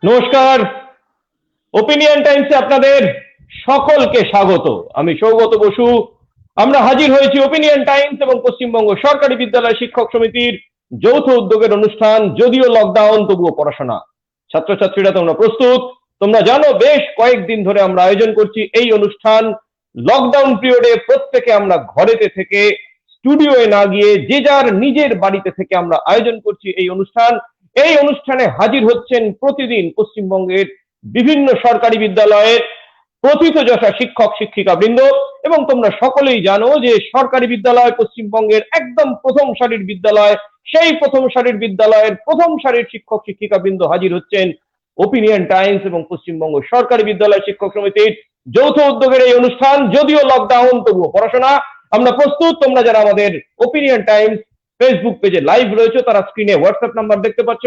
নমস্কার। ওপিনিয়ন টাইমসে আপনাদের সকলকে স্বাগত। আমি সৌগত বসু। আমরা হাজির হয়েছি ওপিনিয়ন টাইমস এবং পশ্চিমবঙ্গ সরকারি বিদ্যালয় শিক্ষক সমিতির যৌথ উদ্যোগের অনুষ্ঠান যদিও লকডাউন তবুও পড়াশোনা। ছাত্রছাত্রীরা তোমরা প্রস্তুত? তোমরা জানো বেশ কয়েকদিন ধরে আমরা আয়োজন করছি এই অনুষ্ঠান। লকডাউন পিরিয়ডে প্রত্যেকে আমরা ঘরেতে থেকে স্টুডিওয়ে না গিয়ে যে যার নিজের বাড়িতে থেকে আমরা আয়োজন করছি এই অনুষ্ঠান। এই অনুষ্ঠানে হাজির হচ্ছেন প্রতিদিন পশ্চিমবঙ্গের বিভিন্ন সরকারি বিদ্যালয়ের প্রথিতযশা শিক্ষক শিক্ষিকা বৃন্দ। এবং তোমরা সকলেই জানো যে সরকারি বিদ্যালয় পশ্চিমবঙ্গের একদম প্রথম সারির বিদ্যালয়। সেই প্রথম সারির বিদ্যালয়ের প্রথম সারির শিক্ষক শিক্ষিকা বৃন্দ হাজির হচ্ছেন ওপিনিয়ন টাইমস এবং পশ্চিমবঙ্গ সরকারি বিদ্যালয় শিক্ষক সমিতির যৌথ উদ্যোগের এই অনুষ্ঠান যদিও লকডাউন তবুও পড়াশোনা। আমরা প্রস্তুত। তোমরা যারা আমাদের ওপিনিয়ন টাইমস ফেসবুক পেজে লাইভ রয়েছে তারা স্ক্রিনে হোয়াটসঅ্যাপ নাম্বার দেখতে পাচ্ছ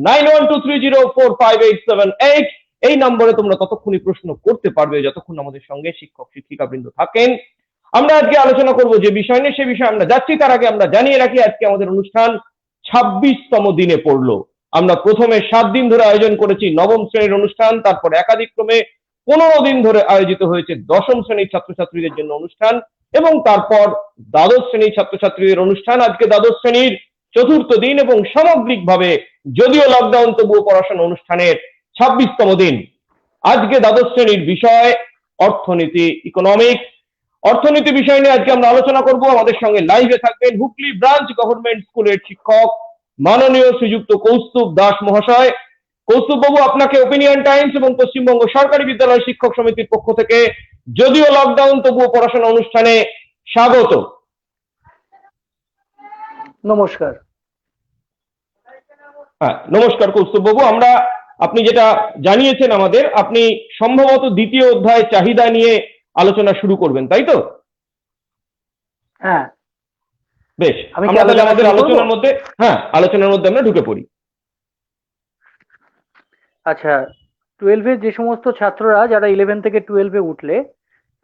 9123045878। এই নম্বরে তোমরা ততক্ষণই প্রশ্ন করতে পারবে যতক্ষণ আমাদের সঙ্গে শিক্ষক শিক্ষিকা বৃন্দ থাকেন। আমরা আজকে আলোচনা করব যে বিষয় নিয়ে, সে বিষয়ে আমরা যাচ্ছি তার আগে আমরা জানিয়ে রাখি আজকে আমাদের অনুষ্ঠান 26তম দিনে পড়লো। আমরা প্রথমে 7 দিন ধরে আয়োজন করেছি নবম শ্রেণীর অনুষ্ঠান, তারপর একাধিক্রমে 15 দিন ধরে আয়োজিত হয়েছে দশম শ্রেণীর ছাত্রছাত্রীদের জন্য অনুষ্ঠান এবং তারপর দ্বাদশ শ্রেণীর ছাত্রছাত্রীদের অনুষ্ঠান। আজকে দ্বাদশ শ্রেণীর চতুর্থ দিন এবং সামগ্রিকভাবে যদিও লকডাউন তবুও পড়াশোনা অনুষ্ঠানের 26তম দিন। আজকে দ্বাদশ শ্রেণীর বিষয় অর্থনীতি, ইকোনমিক্স। অর্থনীতি বিষয় নিয়ে আজকে আমরা আলোচনা করব। আমাদের সঙ্গে লাইভে থাকবেন হুগলি ব্রাঞ্চ গভর্নমেন্ট স্কুলের শিক্ষক মাননীয় শ্রীযুক্ত কৌস্তুভ দাস মহাশয়। কৌস্তুভ বাবু, আপনাকে ওপিনিয়ন টাইমস এবং পশ্চিমবঙ্গ সরকারি বিদ্যালয় শিক্ষক সমিতির পক্ষ থেকে যদিও লকডাউন তবুও পড়াশোনা অনুষ্ঠানে স্বাগত। নমস্কার। হ্যাঁ, নমস্কার কৌস্তুভ বাবু। আপনি যেটা জানিয়েছেন আমাদের, আপনি সম্ভবত দ্বিতীয় অধ্যায় চাহিদা নিয়ে আলোচনা শুরু করবেন, তাই তো? হ্যাঁ, বেশ, আমরা তাহলে আমাদের আলোচনার মধ্যে আমরা ঢুকে পড়ি। আচ্ছা, 12-এ যে সমস্ত ছাত্ররা যারা 11 থেকে 12-এ উঠলে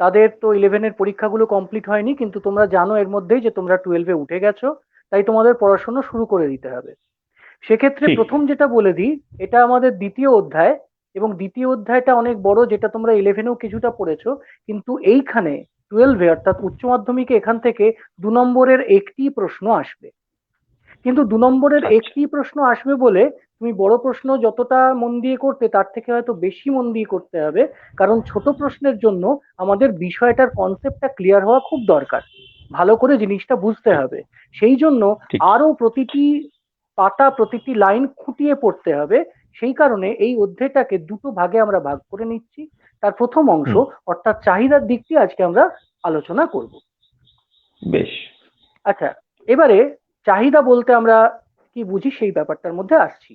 তাদের তো 11-এর পরীক্ষাগুলো কমপ্লিট হয়নি, কিন্তু তোমরা জানো এর মধ্যেই যে তোমরা 12-এ উঠে গেছো, তাই তোমাদের পড়াশোনা শুরু করে দিতে হবে। সেক্ষেত্রে প্রথম যেটা বলে দিই, এটা আমাদের দ্বিতীয় অধ্যায় এবং দ্বিতীয় অধ্যায়টা অনেক বড়, যেটা তোমরা 11-এও কিছুটা পড়েছো, কিন্তু এইখানে 12-এ অর্থাৎ উচ্চ মাধ্যমিকে এখান থেকে 2 নম্বরের একটি প্রশ্ন আসবে। কিন্তু 2 নম্বরের একটি প্রশ্ন আসবে বলে তুমি বড় প্রশ্ন যতটা মন দিয়ে করতে তার থেকে হয়তো বেশি মন দিয়ে করতে হবে, কারণ ছোট প্রশ্নের জন্য আমাদের বিষয়টার কনসেপ্টটা ক্লিয়ার হওয়া খুব দরকার, ভালো করে জিনিসটা বুঝতে হবে। সেই জন্য আরো প্রতিটি পাতা প্রতিটি লাইন খুঁটিয়ে পড়তে হবে। সেই কারণে এই অধ্যায়টাকে দুটো ভাগে আমরা ভাগ করে নিচ্ছি। তার প্রথম অংশ অর্থাৎ চাহিদার দিকটি আজকে আমরা আলোচনা করব। বেশ, আচ্ছা, এবারে চাহিদা বলতে আমরা কি বুঝি সেই ব্যাপারটার মধ্যে আসছি।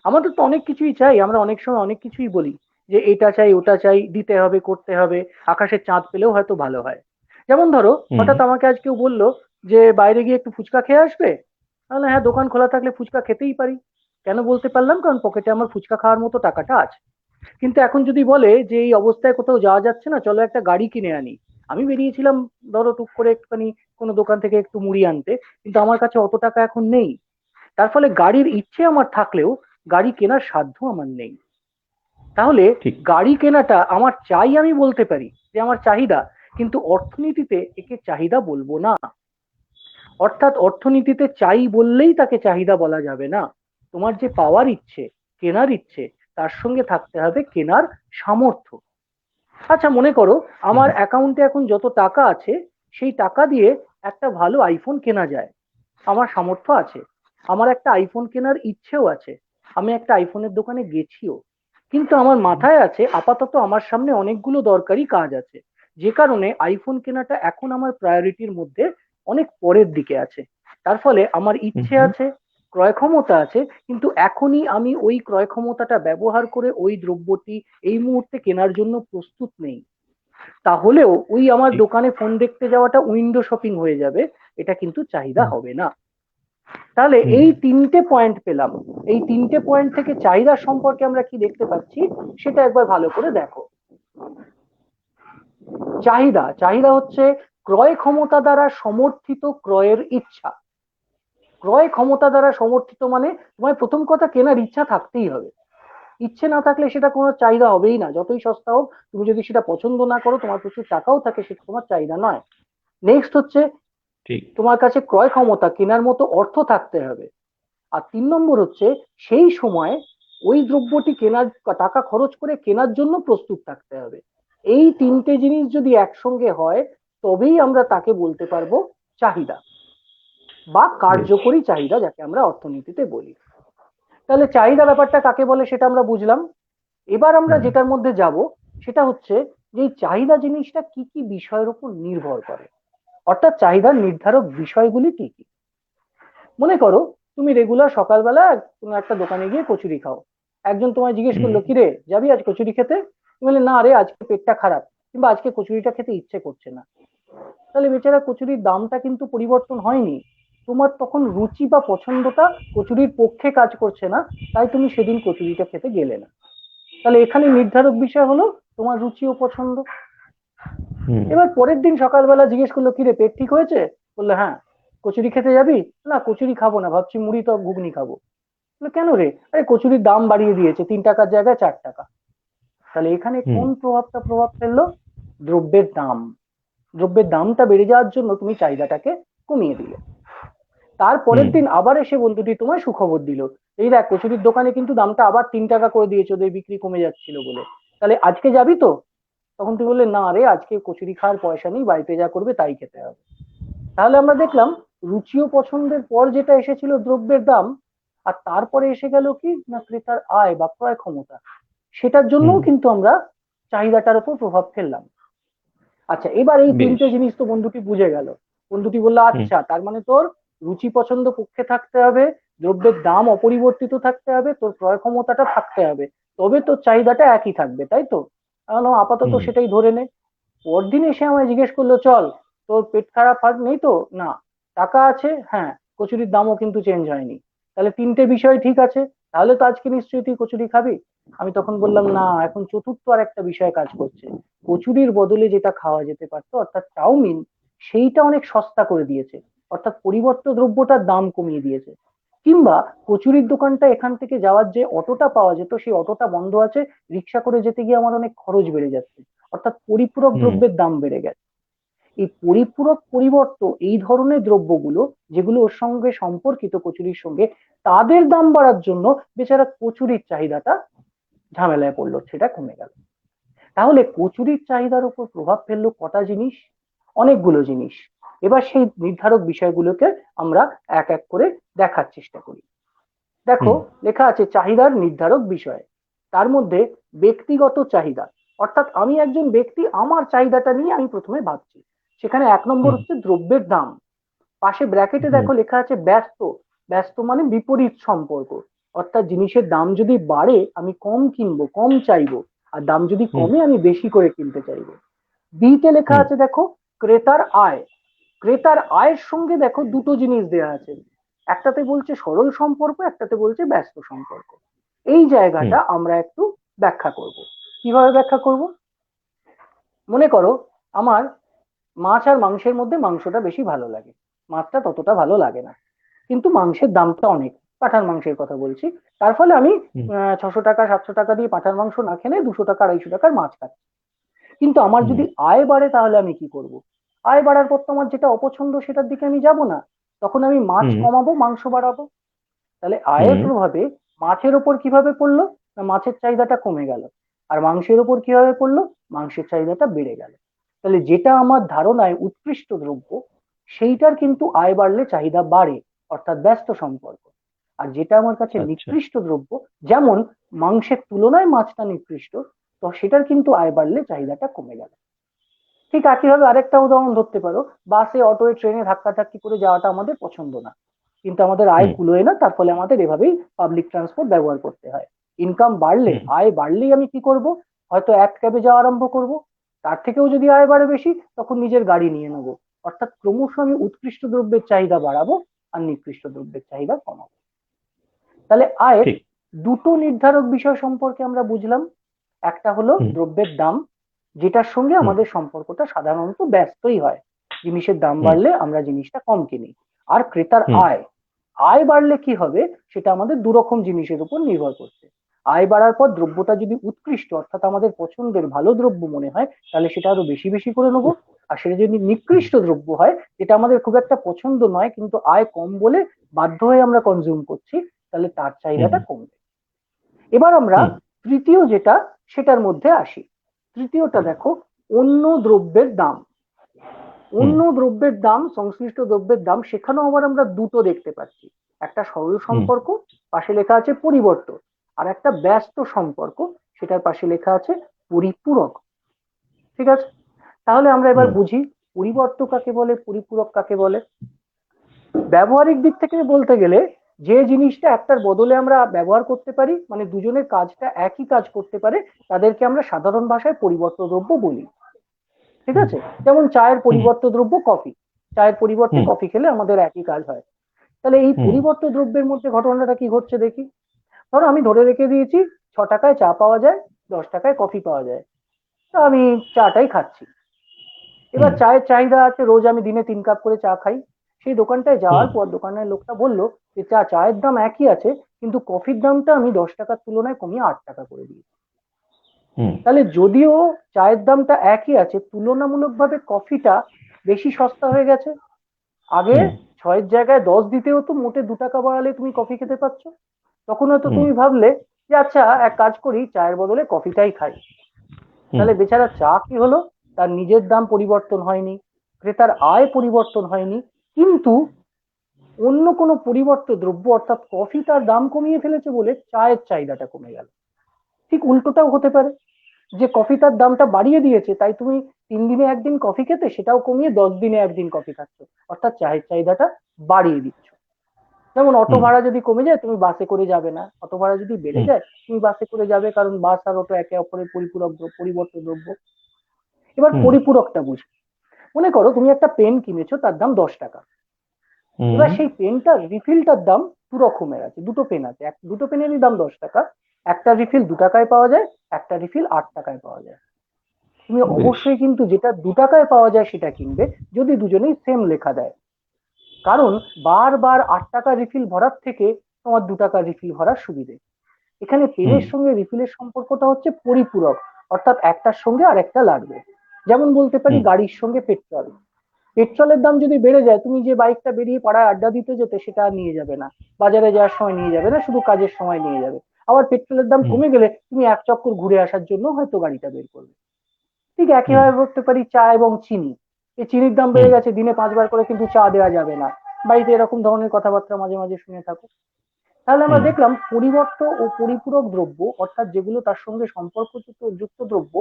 আমাদের তো অনেক কিছুই চাই, আমরা অনেক সময় অনেক কিছুই বলি যে এটা চাই ওটা চাই, দিতে হবে করতে হবে, আকাশের চাঁদ পেলেও হয়তো ভালো হয়। যেমন ধরো হঠাৎ আমাকে আজ কেউ বললো যে বাইরে গিয়ে একটু ফুচকা খেয়ে আসবে, তাহলে হ্যাঁ, দোকান খোলা থাকলে ফুচকা খেতেই পারি। কেন বলতে পারলাম? কারণ পকেটে আমার ফুচকা খাওয়ার মতো টাকাটা আছে। কিন্তু এখন যদি বলে যে এই অবস্থায় কোথাও যাওয়া যাচ্ছে না, চলো একটা গাড়ি কিনে আনি, আমি বেরিয়েছিলাম ধরো টুক করে একটুখানি কোনো দোকান থেকে একটু মুড়ি আনতে, কিন্তু আমার কাছে অত টাকা এখন নেই। তার ফলে গাড়ির ইচ্ছে আমার থাকলেও গাড়ি কেনার সাধ্য আমার নেই। তাহলে গাড়ি কেনাটা আমার চাই, আমি বলতে পারি যে আমার চাহিদা, কিন্তু অর্থনীতিতে একে চাহিদা বলবো না। অর্থাৎ অর্থনীতিতে চাই বললেই তাকে চাহিদা বলা যাবে না। তোমার যে পাওয়ার ইচ্ছে, কেনার ইচ্ছে, তার সঙ্গে থাকতে হবে কেনার সামর্থ্য। আচ্ছা, মনে করো আমার অ্যাকাউন্টে এখন যত টাকা আছে সেই টাকা দিয়ে একটা ভালো আইফোন কেনা যায়, আমার সামর্থ্য আছে, আমার একটা আইফোন কেনার ইচ্ছেও আছে, আমি একটা আইফোনের দোকানে গেছিও, কিন্তু আমার মাথায় আছে আপাতত আমার সামনে অনেকগুলো দরকারি কাজ আছে, যে কারণে আইফোন কেনাটা এখন আমার প্রায়োরিটির মধ্যে অনেক পরের দিকে আছে। তার ফলে আমার ইচ্ছে আছে, ক্রয় ক্ষমতা আছে, কিন্তু এখনই আমি ওই ক্রয় ক্ষমতাটা ব্যবহার করে ওই দ্রব্যটি এই মুহূর্তে কেনার জন্য প্রস্তুত নেই। তাহলেও ওই আমার দোকানে ফোন দেখতে যাওয়াটা উইন্ডো শপিং হয়ে যাবে, এটা কিন্তু চাহিদা হবে না। তাহলে এই 3টে পয়েন্ট পেলাম। এই 3টে পয়েন্ট থেকে চাহিদা সম্পর্কে আমরা কি দেখতে পাচ্ছি সেটা একবার ভালো করে দেখো। চাহিদা চাহিদা হচ্ছে ক্রয় ক্ষমতা দ্বারা সমর্থিত ক্রয়ের ইচ্ছা। ক্রয় ক্ষমতা দ্বারা সমর্থিত মানে তোমার প্রথম কথা কেনার ইচ্ছা থাকতেই হবে, ইচ্ছে না থাকলে সেটা কোনো চাহিদা হবেই না, যতই সস্তা হোক। তুমি যদি সেটা পছন্দ না করো, তোমার প্রচুর টাকাও থাকে, সেটা তোমার চাহিদা নয়। নেক্সট হচ্ছে ঠিক। তোমার কাছে ক্রয় ক্ষমতা, কেনার মতো অর্থ থাকতে হবে। আর 3 নম্বর হচ্ছে সেই সময় ওই দ্রব্যটি কেনার, টাকা খরচ করে কেনার জন্য প্রস্তুত থাকতে হবে। এই 3টে জিনিস যদি একসঙ্গে হয়, তবেই আমরা তাকে বলতে পারবো চাহিদা, বা বেশ। কার্যকরী চাহিদা, যাকে আমরা অর্থনীতিতে বলি। তাহলে চাহিদা ব্যাপারটা কাকে বলে সেটা আমরা বুঝলাম। এবার আমরা হুম। যেটার মধ্যে যাব, সেটা হচ্ছে যে এই চাহিদা জিনিসটা কি কি বিষয়ের উপর নির্ভর করে, অর্থাৎ চাহিদার নির্ধারক বিষয়গুলি কি কি। মনে করো তুমি রেগুলার সকালবেলা কোনো একটা দোকানে গিয়ে কচুরি খাও। একজন তোমায় জিজ্ঞেস হুম। করলো, কি রে যাবি আজ কচুরি খেতে? তুমি বললে, না রে আজকে পেটটা খারাপ, কিংবা আজকে কচুরিটা খেতে ইচ্ছে করছে না। তাহলে বেচারা কচুরির দামটা কিন্তু পরিবর্তন হয়নি, তোমার তখন রুচি বা পছন্দটা কচুরির পক্ষে কাজ করছে না, তাই তুমি সেদিন কচুরিটা খেতে গেলে না। তাহলে এখানে নির্ধারক বিষয় হলো তোমার রুচি ও পছন্দ। হুম। এবার পরের দিন সকালবেলা জিজ্ঞেস করলো, কি রে পেট ঠিক হয়েছে? বললো হ্যাঁ। কচুরি খেতে যাবি? না কচুরি খাবো না, ভাবছি মুড়ি তো ঘুগনি খাবো। বললো, কেন রে? আরে কচুরির দাম বাড়িয়ে দিয়েছে, 3 টাকার জায়গায় 4 টাকা। তাহলে এখানে হুম। কোন প্রভাব ফেললো? দ্রব্যের দাম। দ্রব্যের দামটা বেড়ে যাওয়ার জন্য তুমি চাহিদাটাকে কমিয়ে দিলে। তারপরের হুম। দিন আবার এসে বন্ধুটি তোমায় সুখবর দিল, এই দেখ কচুরির দোকানে কিন্তু দামটা আবার 3 টাকা করে দিয়েছে, ওদের বিক্রি কমে যাচ্ছিল বলে। তাহলে আজকে যাবি তো? তখন তুমি বললে, না রে আজকে কচুরি খাওয়ার পয়সা নেই, বাড়িতে যা করবে তাই খেতে হবে। তাহলে আমরা দেখলাম রুচি ও পছন্দের পর যেটা এসেছিল দ্রব্যের দাম, আর তারপরে এসে গেল কি না ক্রেতার আয় বা ক্রয় ক্ষমতা। সেটার হুম। জন্যও কিন্তু আমরা চাহিদাটার উপর প্রভাব ফেললাম। আচ্ছা, এবার এই বেশ। 3টে জিনিস তো বন্ধুটি বুঝে গেল। বন্ধুটি বললো, হুম। আচ্ছা তার মানে তোর রুচি পছন্দ পক্ষে থাকতে হবে, দ্রব্যের দাম অপরিবর্তিত থাকতে হবে, তোর ক্রয় ক্ষমতাটা থাকতে হবে, তবে তোর চাহিদাটা একই থাকবে, তাই তো? আমি বললাম, আপাতত হুম। সেটাই ধরে নে। পরদিন এসে আমায় জিজ্ঞেস করলো, চল তোর পেট খারাপ আর নেই তো? না। টাকা আছে? হ্যাঁ। কচুরির দামও কিন্তু চেঞ্জ হয়নি। তাহলে 3টে বিষয় ঠিক আছে, তাহলে তো আজকে নিশ্চয়ই তুই কচুরি খাবি। আমি তখন বললাম, না, এখন চতুর্থ আর একটা বিষয় কাজ করছে। কচুরির বদলে যেটা খাওয়া যেতে পারতো অর্থাৎ চাউমিন, সেইটা অনেক সস্তা করে দিয়েছে, অর্থাৎ পরিবর্ত দ্রব্যটার দাম কমিয়ে দিয়েছে। কিংবা কচুরির দোকানটা এখান থেকে যাওয়ার যে অটোটা পাওয়া যেত, সেই অটোটা বন্ধ আছে, রিক্সা করে যেতে গিয়ে আমার অনেক খরচ বেড়ে যাচ্ছে, অর্থাৎ পরিপূরক হুম। দ্রব্যের দাম বেড়ে গেছে। এই পরিপূরক পরিবর্ত, এই ধরনের দ্রব্যগুলো যেগুলো ওর সঙ্গে সম্পর্কিত কচুরির সঙ্গে, তাদের দাম বাড়ার জন্য বেচারা কচুরির চাহিদাটা ঝামেলায় পড়লো, সেটা কমে গেল। তাহলে কচুরির চাহিদার উপর প্রভাব ফেললো কটা জিনিস? অনেকগুলো জিনিস। এবার সেই নির্ধারক বিষয়গুলোকে আমরা এক এক করে দেখার চেষ্টা করি। দেখো, হুম। লেখা আছে চাহিদার নির্ধারক বিষয়। তার মধ্যে ব্যক্তিগত চাহিদা, অর্থাৎ আমি একজন ব্যক্তি, আমার চাহিদাটা নিয়ে আমি প্রথমে ভাবছি। সেখানে 1 নম্বর হুম। হচ্ছে দ্রব্যের দাম। পাশে ব্র্যাকেটে হুম। দেখো লেখা আছে ব্যস্ত। ব্যস্ত মানে বিপরীত সম্পর্ক, অর্থাৎ জিনিসের দাম যদি বাড়ে আমি কম কিনবো, কম চাইবো, আর দাম যদি হুম। কমে আমি বেশি করে কিনতে চাইবো। বিতে লেখা হুম। আছে দেখো ক্রেতার আয়। ক্রেতার আয়ের সঙ্গে দেখো দুটো জিনিস দেয়া আছে, একটাতে বলছে সরল সম্পর্ক, একটাতে বলছে ব্যস্ত সম্পর্ক। এই হুম। জায়গাটা আমরা একটু ব্যাখ্যা করব। কিভাবে ব্যাখ্যা করব? মনে করো আমার মাছ আর মাংসের মধ্যে মাংসটা বেশি ভালো লাগে, মাছটা ততটা ভালো লাগে না, কিন্তু মাংসের দামটা অনেক। পাঁঠার মাংসের কথা বলছি। তার ফলে আমি হুম। 600 টাকা 700 টাকা দিয়ে পাঁঠার মাংস না খেলে 200 টাকা 250 টাকার মাছ খাচ্ছি। কিন্তু আমার হুম। যদি আয় বাড়ে তাহলে আমি কি করব? আয় বাড়ার পর তো আমার যেটা অপছন্দ সেটার দিকে আমি যাব না, তখন আমি মাছ হুম। কমাবো, মাংস বাড়াবো। তাহলে আয়ের হুম। প্রভাবে মাছের ওপর কিভাবে পড়লো? না মাছের চাহিদাটা কমে গেল। আর মাংসের ওপর কিভাবে পড়লো? মাংসের চাহিদাটা বেড়ে গেল। তাহলে যেটা আমার ধারণায় উৎকৃষ্ট দ্রব্য, সেইটার কিন্তু আয় বাড়লে চাহিদা বাড়ে, অর্থাৎ ব্যস্ত সম্পর্ক। আর যেটা আমার কাছে আচ্ছা। নিকৃষ্ট দ্রব্য, যেমন মাংসের তুলনায় মাছটা নিকৃষ্ট, তো সেটার কিন্তু আয় বাড়লে চাহিদাটা কমে গেল। ঠিক একইভাবে আরেকটা উদাহরণ ধরতে পারো, বাসে অটোয় ট্রেনে ধাক্কাধাক্কি করে যাওয়াটা আমাদের পছন্দ না, কিন্তু আমাদের আয় হুম। কুলোয় না, তার ফলে আমাদের এভাবেই পাবলিক ট্রান্সপোর্ট ব্যবহার করতে হয়। ইনকাম বাড়লে, হুম। আয় বাড়লেই আমি কি করব? হয়তো এক ক্যাবে যাওয়া আরম্ভ করব, তার থেকেও যদি আয় বাড়ে বেশি, তখন নিজের গাড়ি নিয়ে নেবো। অর্থাৎ ক্রমশ আমি উৎকৃষ্ট দ্রব্যের চাহিদা বাড়াবো আর নিকৃষ্ট দ্রব্যের চাহিদা কমাবো। তাহলে আয়ের ঠিক। দুটো নির্ধারক বিষয় সম্পর্কে আমরা বুঝলাম। একটা হলো হুম। দ্রব্যের দাম, যেটার সঙ্গে হুম। আমাদের সম্পর্কটা সাধারণত ব্যস্তই হয়, জিনিসের দাম হুম। বাড়লে আমরা জিনিসটা কম কিনি। আর ক্রেতার হুম। আয়, আয় বাড়লে কি হবে সেটা আমাদের দুরকম জিনিসের উপর নির্ভর করছে। আয় বাড়ার পর দ্রব্যটা যদি উৎকৃষ্ট অর্থাৎ আমাদের পছন্দের ভালো দ্রব্য মনে হয় তাহলে সেটা আরো বেশি বেশি করে নেবো। আর সেটা যদি নিকৃষ্ট দ্রব্য হয়, যেটা আমাদের খুব একটা পছন্দ নয় কিন্তু আয় কম বলে বাধ্য হয়ে আমরা কনজিউম করছি, তাহলে তার চাহিদাটা কমবে। এবার আমরা তৃতীয় যেটা সেটার মধ্যে আসি। তৃতীয়টা দেখো, অন্য দ্রব্যের দাম। অন্য দ্রব্যের দাম, সংশ্লিষ্ট দ্রব্যের দাম, সেখানেও আবার আমরা দুটো দেখতে পাচ্ছি। একটা সরল সম্পর্ক, পাশে লেখা আছে পরিবর্তন, আর একটা ব্যস্ত সম্পর্ক, সেটার পাশে লেখা আছে পরিপূরক। ঠিক আছে, তাহলে আমরা এবার বুঝি পরিবর্তক কাকে বলে, পরিপূরক কাকে বলে। ব্যবহারিক দিক থেকে বলতে গেলে যে জিনিসটা একটার বদলে আমরা ব্যবহার করতে পারি, মানে দুজনের কাজটা একই কাজ করতে পারে, তাদেরকে আমরা সাধারণ ভাষায় পরিবর্ত দ্রব্য বলি। ঠিক আছে, যেমন চায়ের পরিবর্ত দ্রব্য কফি, চায়ের পরিবর্তে কফি খেলে আমাদের একই কাজ হয়। তাহলে এই পরিবর্ত দ্রব্যের মধ্যে ঘটনাটা কি ঘটছে দেখি। ধরো আমি ধরে রেখে দিয়েছি 6 টাকায় চা পাওয়া যায়, 10 টাকায় কফি পাওয়া যায়, তো আমি চাটাই খাচ্ছি। এবার চায়ের চাহিদা আছে, রোজ আমি দিনে 3 কাপ করে চা খাই। সেই দোকানটায় যাওয়ার পর দোকানের লোকটা বললো যে চায়ের দাম একই আছে কিন্তু কফির দামটা আমি 10 টাকার তুলনায় কমিয়ে 8 টাকা করে দিয়েছি। তাহলে যদিও চায়ের দামটা একই আছে, তুলনামূলকভাবে কফিটা বেশি সস্তা হয়ে গেছে। আগে 6-এর জায়গায় 10 দিতে হতো, মোটে 2 টাকা বাড়ালে তুমি কফি খেতে পাচ্ছ। তখন হয়তো তুমি ভাবলে যে আচ্ছা এক কাজ করি, চায়ের বদলে কফিটাই খাই। তাহলে বেচারা চা কি হলো, তার নিজের দাম পরিবর্তন হয়নি, ক্রেতার আয় পরিবর্তন হয়নি, কিন্তু অন্য কোনো পরিবর্ত দ্রব্য অর্থাৎ কফি তার দাম কমিয়ে ফেলেছে বলে চায়ের চাহিদাটা কমে গেল। ঠিক উল্টোটাও হতে পারে, যে কফি তার দামটা বাড়িয়ে দিয়েছে তাই তুমি 3 দিনে একদিন কফি খেতে সেটাও কমিয়ে 10 দিনে একদিন কফি খাচ্ছ, অর্থাৎ চায়ের চাহিদাটা বাড়িয়ে দিচ্ছ। যেমন অটো ভাড়া যদি কমে যায় তুমি বাসে করে যাবে না, অটো ভাড়া যদি বেড়ে যায় তুমি বাসে করে যাবে, কারণ বাস আর অটো একে অপরের পরিপূরক পরিবর্ত দ্রব্য। এবার পরিপূরকটা বুঝি। মনে করো তুমি একটা পেন কিনেছো, তার দাম 10 টাকা। এবার সেই পেনটার রিফিলটার দাম দু রকমের আছে, দুটো পেন আছে, দুটো পেনেরই দাম 10 টাকা। একটা রিফিল 2 টাকায় পাওয়া যায়, একটা রিফিল 8 টাকায় পাওয়া যায়। তুমি অবশ্যই কিন্তু যেটা 2 টাকায় পাওয়া যায় সেটা কিনবে, যদি দুজনেই সেম লেখা দেয়। কারণ বারবার 8 টাকা রিফিল ভরার থেকে তোমার 2 টাকা রিফিল ভরার সুবিধে। এখানে পেনের সঙ্গে রিফিলের সম্পর্কটা হচ্ছে পরিপূরক, অর্থাৎ একটার সঙ্গে আর একটা লাগবে। যেমন বলতে পারি গাড়ির সঙ্গে পেট্রোল, পেট্রোলের দাম যদি বেড়ে যায়, তুমি যে বাইকটা বেরিয়ে পাড়ায় আড্ডা দিতে যেতে সেটা আর নিয়ে যাবে না, বাজারে যাওয়ার সময় নিয়ে যাবে না, শুধু কাজের সময় নিয়ে যাবে। আবার পেট্রোলের দাম কমে গেলে তুমি এক চক্কর ঘুরে আসার জন্য হয়তো গাড়িটা বের করবে। ঠিক একইভাবে বলতে পারি চা এবং চিনি। এই চিনির দাম বেড়ে গেছে, দিনে 5 বার করে কিন্তু চা দেওয়া যাবে না, বাড়িতে এরকম ধরনের কথাবার্তা মাঝে মাঝে শুনে থাকো। তাহলে আমরা দেখলাম পরিবর্ত ও পরিপূরক দ্রব্য অর্থাৎ যেগুলো তার সঙ্গে সম্পর্কযুক্ত যুক্ত দ্রব্য,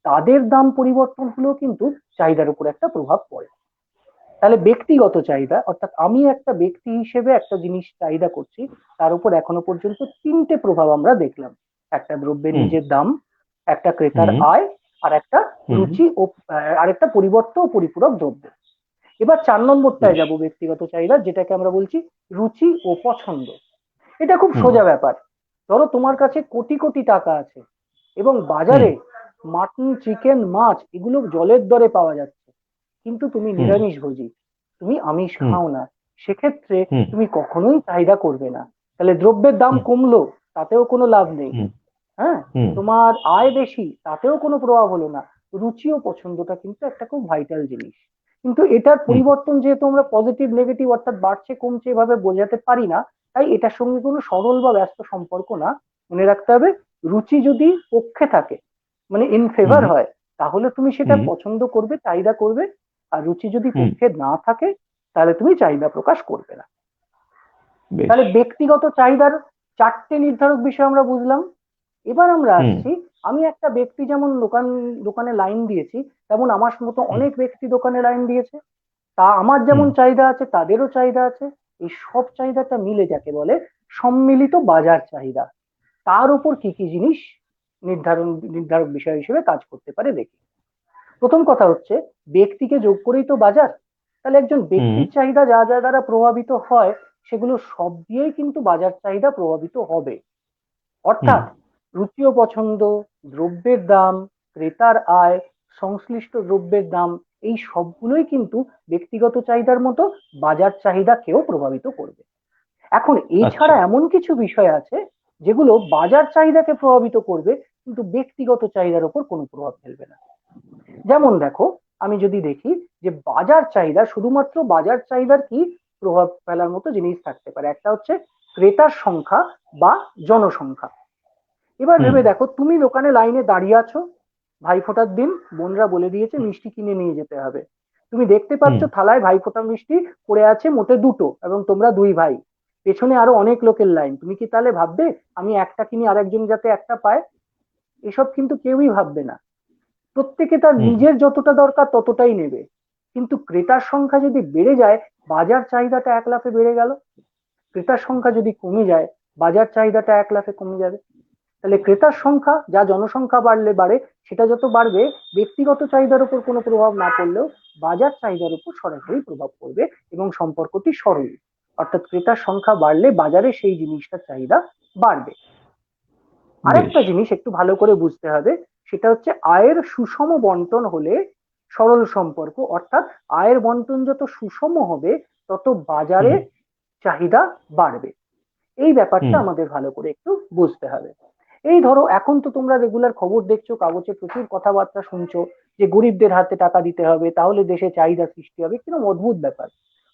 তাদের দাম পরিবর্তন হলেও কিন্তু চাহিদার উপর একটা প্রভাব পড়ে। তাহলে ব্যক্তিগত চাহিদা অর্থাৎ আমি একটা ব্যক্তি হিসেবে একটা জিনিস চাহিদা করছি, তার উপর এখনো পর্যন্ত 3টে প্রভাব আমরা দেখলাম। একটা দ্রব্যের নিজের দাম, একটা ক্রেতার আয়, আর একটা রুচি ও আরেকটা পরিবর্ত ও পরিপূরক দ্রব্য। এবার 4 নম্বরটায় যাব, ব্যক্তিগত চাহিদা, যেটাকে আমরা বলছি রুচি ও পছন্দ। এটা খুব সোজা ব্যাপার। ধরো তোমার কাছে কোটি কোটি টাকা আছে এবং বাজারে মাটন, চিকেন, মাছ এগুলো জলের দরে পাওয়া যাচ্ছে, কিন্তু তুমি নিরামিষ ভোজী, তুমি আমিষ খাও না, সেক্ষেত্রে তুমি কখনোই চাহিদা করবে না। তাহলে দ্রব্যের দাম কমলো, তাতেও কোনো লাভ নেই। হ্যাঁ, তোমার আয় বেশি, তাতেও কোনো প্রভাব হলো না। রুচি ও পছন্দটা কিন্তু একটা খুব ভাইটাল জিনিস, কিন্তু এটার পরিবর্তন যেহেতু আমরা পজিটিভ নেগেটিভ অর্থাৎ বাড়ছে কমছে এভাবে বোঝাতে পারি না, তাই এটার সঙ্গে কোনো সরল বা ব্যস্ত সম্পর্ক না। মনে রাখতে হবে, রুচি যদি পক্ষে থাকে মানে ইন ফেভার হয়, তাহলে তুমি সেটা পছন্দ করবে, চাহিদা করবে। আর রুচি যদি পক্ষে না থাকে তাহলে তুমি চাহিদা প্রকাশ করবে না। তাহলে ব্যক্তিগত চাহিদার 4টে নির্ধারক বিষয় আমরা বুঝলাম। এবার আমরা আসছি, আমি একটা ব্যক্তি যেমন দোকানে লাইন দিয়েছি, তেমন আমার মতো অনেক ব্যক্তি দোকানে লাইন দিয়েছে, তা আমার যেমন চাহিদা আছে তাদেরও চাহিদা আছে। এই সব চাহিদাটা মিলে যাকে বলে সম্মিলিত বাজার চাহিদা, তার উপর কি কি জিনিস নির্ধারক বিষয় হিসেবে কাজ করতে পারে দেখি। প্রথম কথা হচ্ছে ব্যক্তিকে যোগ করেই তো বাজার। তাহলে একজন ব্যক্তির চাহিদা যা যা দ্বারা প্রভাবিত হয় সেগুলো সব দিয়েই কিন্তু বাজার চাহিদা প্রভাবিত হবে। অর্থাৎ রুচি ও পছন্দ, দ্রব্যের দাম, ক্রেতার আয়, সংশ্লিষ্ট দ্রব্যের দাম, এই সবগুলোই কিন্তু ব্যক্তিগত চাহিদার মতো বাজার চাহিদাকেও প্রভাবিত করবে। এখন এছাড়া এমন কিছু বিষয় আছে যেগুলো বাজার চাহিদাকে প্রভাবিত করবে কিন্তু ব্যক্তিগত চাহিদার উপর কোনো প্রভাব ফেলবে না। যেমন দেখো, আমি যদি দেখি যে বাজার চাহিদা, শুধুমাত্র বাজার চাহিদার কি প্রভাব ফেলার মতো জিনিস থাকতে পারে, একটা হচ্ছে ক্রেতার সংখ্যা বা জনসংখ্যা। এবার হুম ভেবে দেখো, তুমি দোকানে লাইনে দাঁড়িয়ে আছো, ভাইফোঁটার দিন, বোনরা বলে দিয়েছে মিষ্টি কিনে নিয়ে যেতে হবে। তুমি দেখতে পাচ্ছ হুম থালায় ভাইফোঁটা মিষ্টি পড়ে আছে মোটে দুটো, এবং তোমরা দুই ভাই, পেছনে আরো অনেক লোকের লাইন। তুমি কি তাহলে ভাববে আমি একটা কিনি আরেকজন যাতে একটা পায়? এসব কিন্তু কেউই ভাববে না। প্রত্যেকে তার হুম নিজের যতটা দরকার ততটাই নেবে। কিন্তু ক্রেতার সংখ্যা যদি বেড়ে যায়, বাজার চাহিদাটা এক লাফে বেড়ে গেল। ক্রেতার সংখ্যা যদি কমে যায়, বাজার চাহিদাটা এক লাফে কমে যাবে। তাহলে ক্রেতার সংখ্যা, যা জনসংখ্যা বাড়লে বাড়ে, সেটা যত বাড়বে, ব্যক্তিগত চাহিদার উপর কোনো প্রভাব না পড়লেও বাজার চাহিদার উপর সরাসরি প্রভাব পড়বে, এবং সম্পর্কটি সরল। অর্থাৎ ক্রেতার সংখ্যা বাড়লে বাজারে সেই জিনিসটার চাহিদা বাড়বে। বেশ। আরেকটা জিনিস একটু ভালো করে বুঝতে হবে, সেটা হচ্ছে আয়ের সুষম বন্টন হলে সরল সম্পর্ক, অর্থাৎ আয়ের বন্টন যত সুষম হবে তত বাজারে হুম চাহিদা বাড়বে। এই ব্যাপারটা হুম আমাদের ভালো করে একটু বুঝতে হবে। এই ধরো, এখন তো তোমরা রেগুলার খবর দেখছো, কাগজে প্রচুর কথাবার্তা শুনছো যে গরিবদের হাতে টাকা দিতে হবে, তাহলে দেশে চাহিদা সৃষ্টি হবে। কিরকম অদ্ভুত ব্যাপার!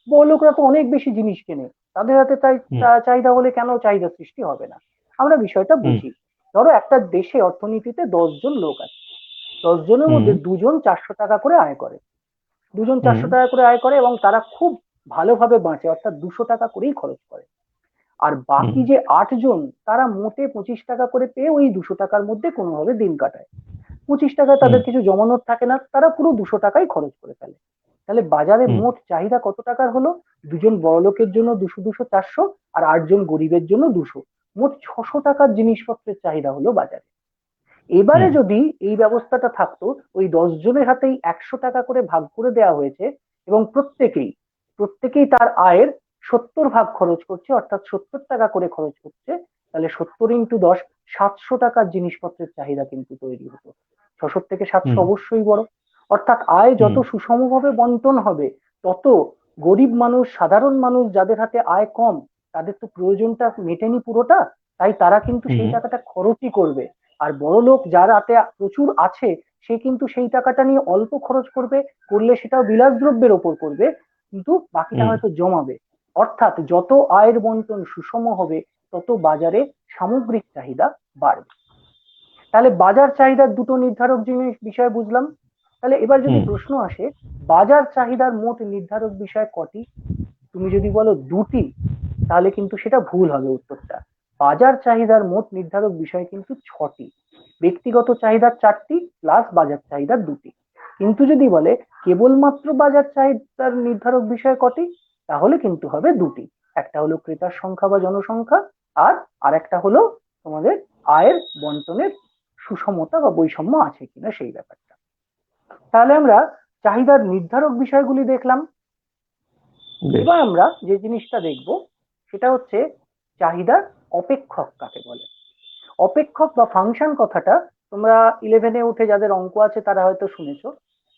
বড়লোকরা তো অনেক বেশি জিনিস কেনে, তাদের হাতে হুম চাহিদা হলে কেন চাহিদা সৃষ্টি হবে না? আমরা বিষয়টা হুম বুঝি। ধরো একটা দেশে অর্থনীতিতে 10 জন লোক আছে, 10 জনের হুম মধ্যে দুজন 400 টাকা করে আয় করে, দুজন হুম 400 টাকা করে আয় করে, এবং তারা খুব ভালোভাবে বাঁচে, অর্থাৎ 200 টাকা করেই খরচ করে। আর হুম বাকি যে 8 জন, তারা মোটে 25 টাকা করে পেয়ে ওই 200 টাকার মধ্যে কোনোভাবে দিন কাটায়। 25 টাকায় হুম তাদের কিছু জমানোর থাকে না, তারা পুরো 200 টাকাই খরচ করে ফেলে। তাহলে বাজারে হুম মোট চাহিদা কত টাকার হলো? দুজন বড়লোকের জন্য 200 200 400, আর 8 জন গরিবের জন্য 200, মোট 600 টাকার জিনিসপত্রের চাহিদা হলো বাজারে। এবারে হুম যদি এই ব্যবস্থাটা থাকতো, ওই 10 জনের হাতেই 100 টাকা করে ভাগ করে দেওয়া হয়েছে, এবং প্রত্যেকেই তার আয়ের 70 ভাগ খরচ করছে, অর্থাৎ 70 টাকা করে খরচ করছে, তাহলে 70 × 10, 700 টাকার জিনিসপত্রের চাহিদা কিন্তু তৈরি হতো। 600 থেকে 700 হুম অবশ্যই বড়। অর্থাৎ আয় যত হুম সুষমভাবে বন্টন হবে, তত গরিব মানুষ, সাধারণ মানুষ যাদের হাতে আয় কম, তাদের তো প্রয়োজনটা মেটেনি পুরোটা, তাই তারা কিন্তু হুম সেই টাকাটা খরচই করবে। আর বড়লোক যার হাতে প্রচুর আছে, সে কিন্তু সেই টাকাটা নিয়ে অল্প খরচ করবে, করলে সেটাও বিলাসদ্রব্যের ওপর করবে, কিন্তু বাকিটা হুম হয়তো জমাবে। অর্থাৎ যত আয়ের বন্টন সুষম হবে, তত বাজারে সামগ্রিক চাহিদা বাড়বে। তাহলে বাজার চাহিদার দুটো নির্ধারক জিনিস বিষয় বুঝলাম। তাহলে এবার যদি হুম প্রশ্ন আসে, বাজার চাহিদার মোট নির্ধারক বিষয় কটি? তুমি যদি বলো দুটি, তাহলে কিন্তু সেটা ভুল হবে উত্তরটা। বাজার চাহিদার মোট নির্ধারক বিষয় কিন্তু 6টি। ব্যক্তিগত চাহিদার 4টি প্লাস বাজার চাহিদার 2টি। কিন্তু যদি বলে কেবলমাত্র বাজার চাহিদার নির্ধারক বিষয় কটি, তাহলে কিন্তু হবে 2টি। একটা হলো ক্রেতার সংখ্যা বা জনসংখ্যা, আর আরেকটা হলো তোমাদের আয়ের বন্টনের সুষমতা বা বৈষম্য আছে কিনা সেই ব্যাপারটা। তাহলে আমরা চাহিদার নির্ধারক বিষয়গুলি দেখলাম। বেশ। এবার আমরা যে জিনিসটা দেখব, সেটা হচ্ছে চাহিদার অপেক্ষক কাকে বলে। অপেক্ষক বা ফাংশন কথাটা তোমরা 11-এ উঠে যাদের অঙ্ক আছে তারা হয়তো শুনেছো,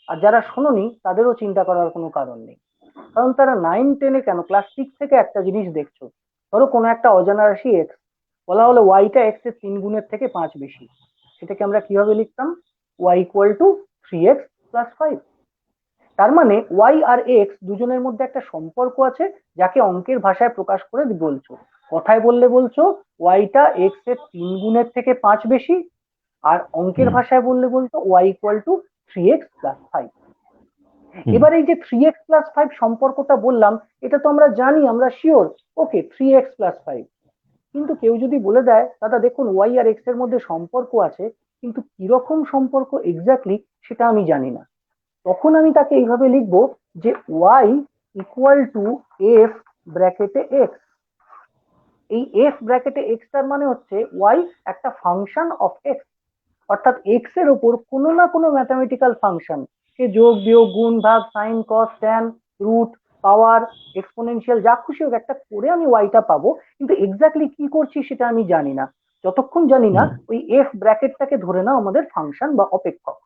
আর যারা শোনোনি তাদেরও চিন্তা করার কোনো কারণ নেই। কারণ তারা 9-10-এ কেন, ক্লাস 6 থেকে একটা জিনিস দেখছো। ধরো কোনো একটা অজানা রাশি এক্স, বলা হলো ওয়াইটা এক্স এর 3 গুণের থেকে 5 বেশি, সেটাকে আমরা কিভাবে লিখতাম? y = 3x + 5। তার মানে ওয়াই আর এক্স দুজনের মধ্যে একটা সম্পর্ক আছে, যাকে অঙ্কের ভাষায় প্রকাশ করে বলছো। কথায় বললে বলছো ওয়াইটা এক্স এর 3 গুণের থেকে 5 বেশি, আর অঙ্কের হুম ভাষায় বললে বলতো y = 3x + 5। হুম এবার এই যে 3x + 5 সম্পর্কটা বললাম, এটা তো আমরা জানি, আমরা শিওর, ওকে 3x + 5। কিন্তু কেউ যদি বলে দেয় দাদা দেখুন ওয়াই আর এক্স এর মধ্যে সম্পর্ক আছে, কিন্তু কিরকম সম্পর্ক এক্স্যাক্টলি সেটা আমি জানি না, তখন আমি তাকে এইভাবে লিখবো যে y = f(x)। এই f(x) তার মানে হচ্ছে y একটা ফাংশন অফ এক্স, অর্থাৎ এক্স এর উপর কোনো না কোনো ম্যাথামেটিক্যাল ফাংশন, সে যোগ বিয়োগ গুণ ভাগ sine cos tan root power exponential যা খুশি হোক, একটা করে আমি ওয়াইটা পাবো, কিন্তু এক্স্যাক্টলি কি করছি সেটা আমি জানি না। যতক্ষণ জানি না, হুম ওই এফ ব্র্যাকেটটাকে ধরে নাও আমাদের ফাংশন বা অপেক্ষক।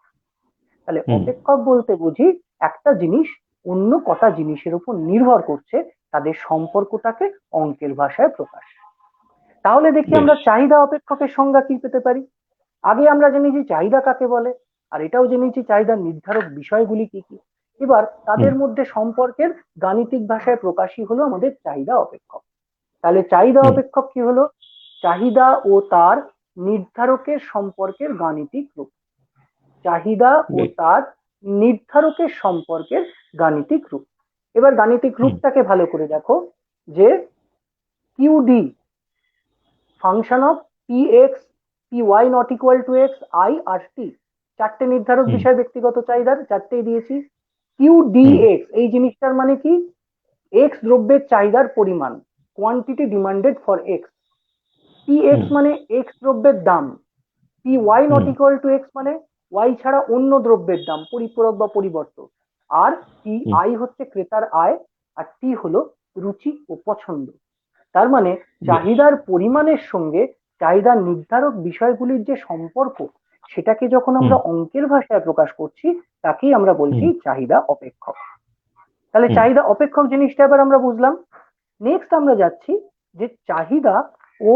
তাহলে হুম অপেক্ষক বলতে বুঝি একটা জিনিস অন্য কটা জিনিসের উপর নির্ভর করছে, তাদের সম্পর্কটাকে অঙ্কের ভাষায় প্রকাশ। তাহলে দেখি আমরা বেশ। চাহিদা অপেক্ষকের সংজ্ঞা কি পেতে পারি। আগে আমরা জেনেছি চাহিদা কাকে বলে, আর এটাও জেনেছি চাহিদার নির্ধারক বিষয়গুলি কি কি। এবার হুম তাদের মধ্যে সম্পর্কের গাণিতিক ভাষায় প্রকাশই হলো আমাদের চাহিদা অপেক্ষক। তাহলে চাহিদা হুম। অপেক্ষক কি হলো? চাহিদা ও তার নির্ধারকের সম্পর্কের গাণিতিক রূপ। চাহিদা ও বেশ। তার নির্ধারকের সম্পর্কের গাণিতিক রূপ। এবার গাণিতিক হুম রূপটাকে ভালো করে দেখো, যে QD function of P X P Y not equal to X I R T, চারটে নির্ধারক হুম বিষয় ব্যক্তিগত চাহিদার, চারটেই দিয়েছি। কিউ ডি হুম এক্স এই জিনিসটার মানে কি? এক্স দ্রব্যের চাহিদার পরিমাণ, quantity demanded for X. P hmm X মানে এক্স দ্রব্যের দাম। P Y not hmm equal to X মানে ওয়াই ছাড়া অন্য দ্রব্যের দাম, পরিপূরক বা পরিবর্তক। আর পি হুম আই হচ্ছে ক্রেতার আয়, আর টি হলো রুচি ও পছন্দ। তার মানে বেশ। চাহিদার পরিমাণের সঙ্গে চাহিদার নির্ধারক বিষয়গুলির যে সম্পর্ক, সেটাকে যখন হুম আমরা অঙ্কের ভাষায় প্রকাশ করছি, তাকেই আমরা বলছি হুম চাহিদা অপেক্ষক। তাহলে হুম চাহিদা অপেক্ষক জিনিসটা এবার আমরা বুঝলাম। নেক্সট আমরা যাচ্ছি যে চাহিদা ও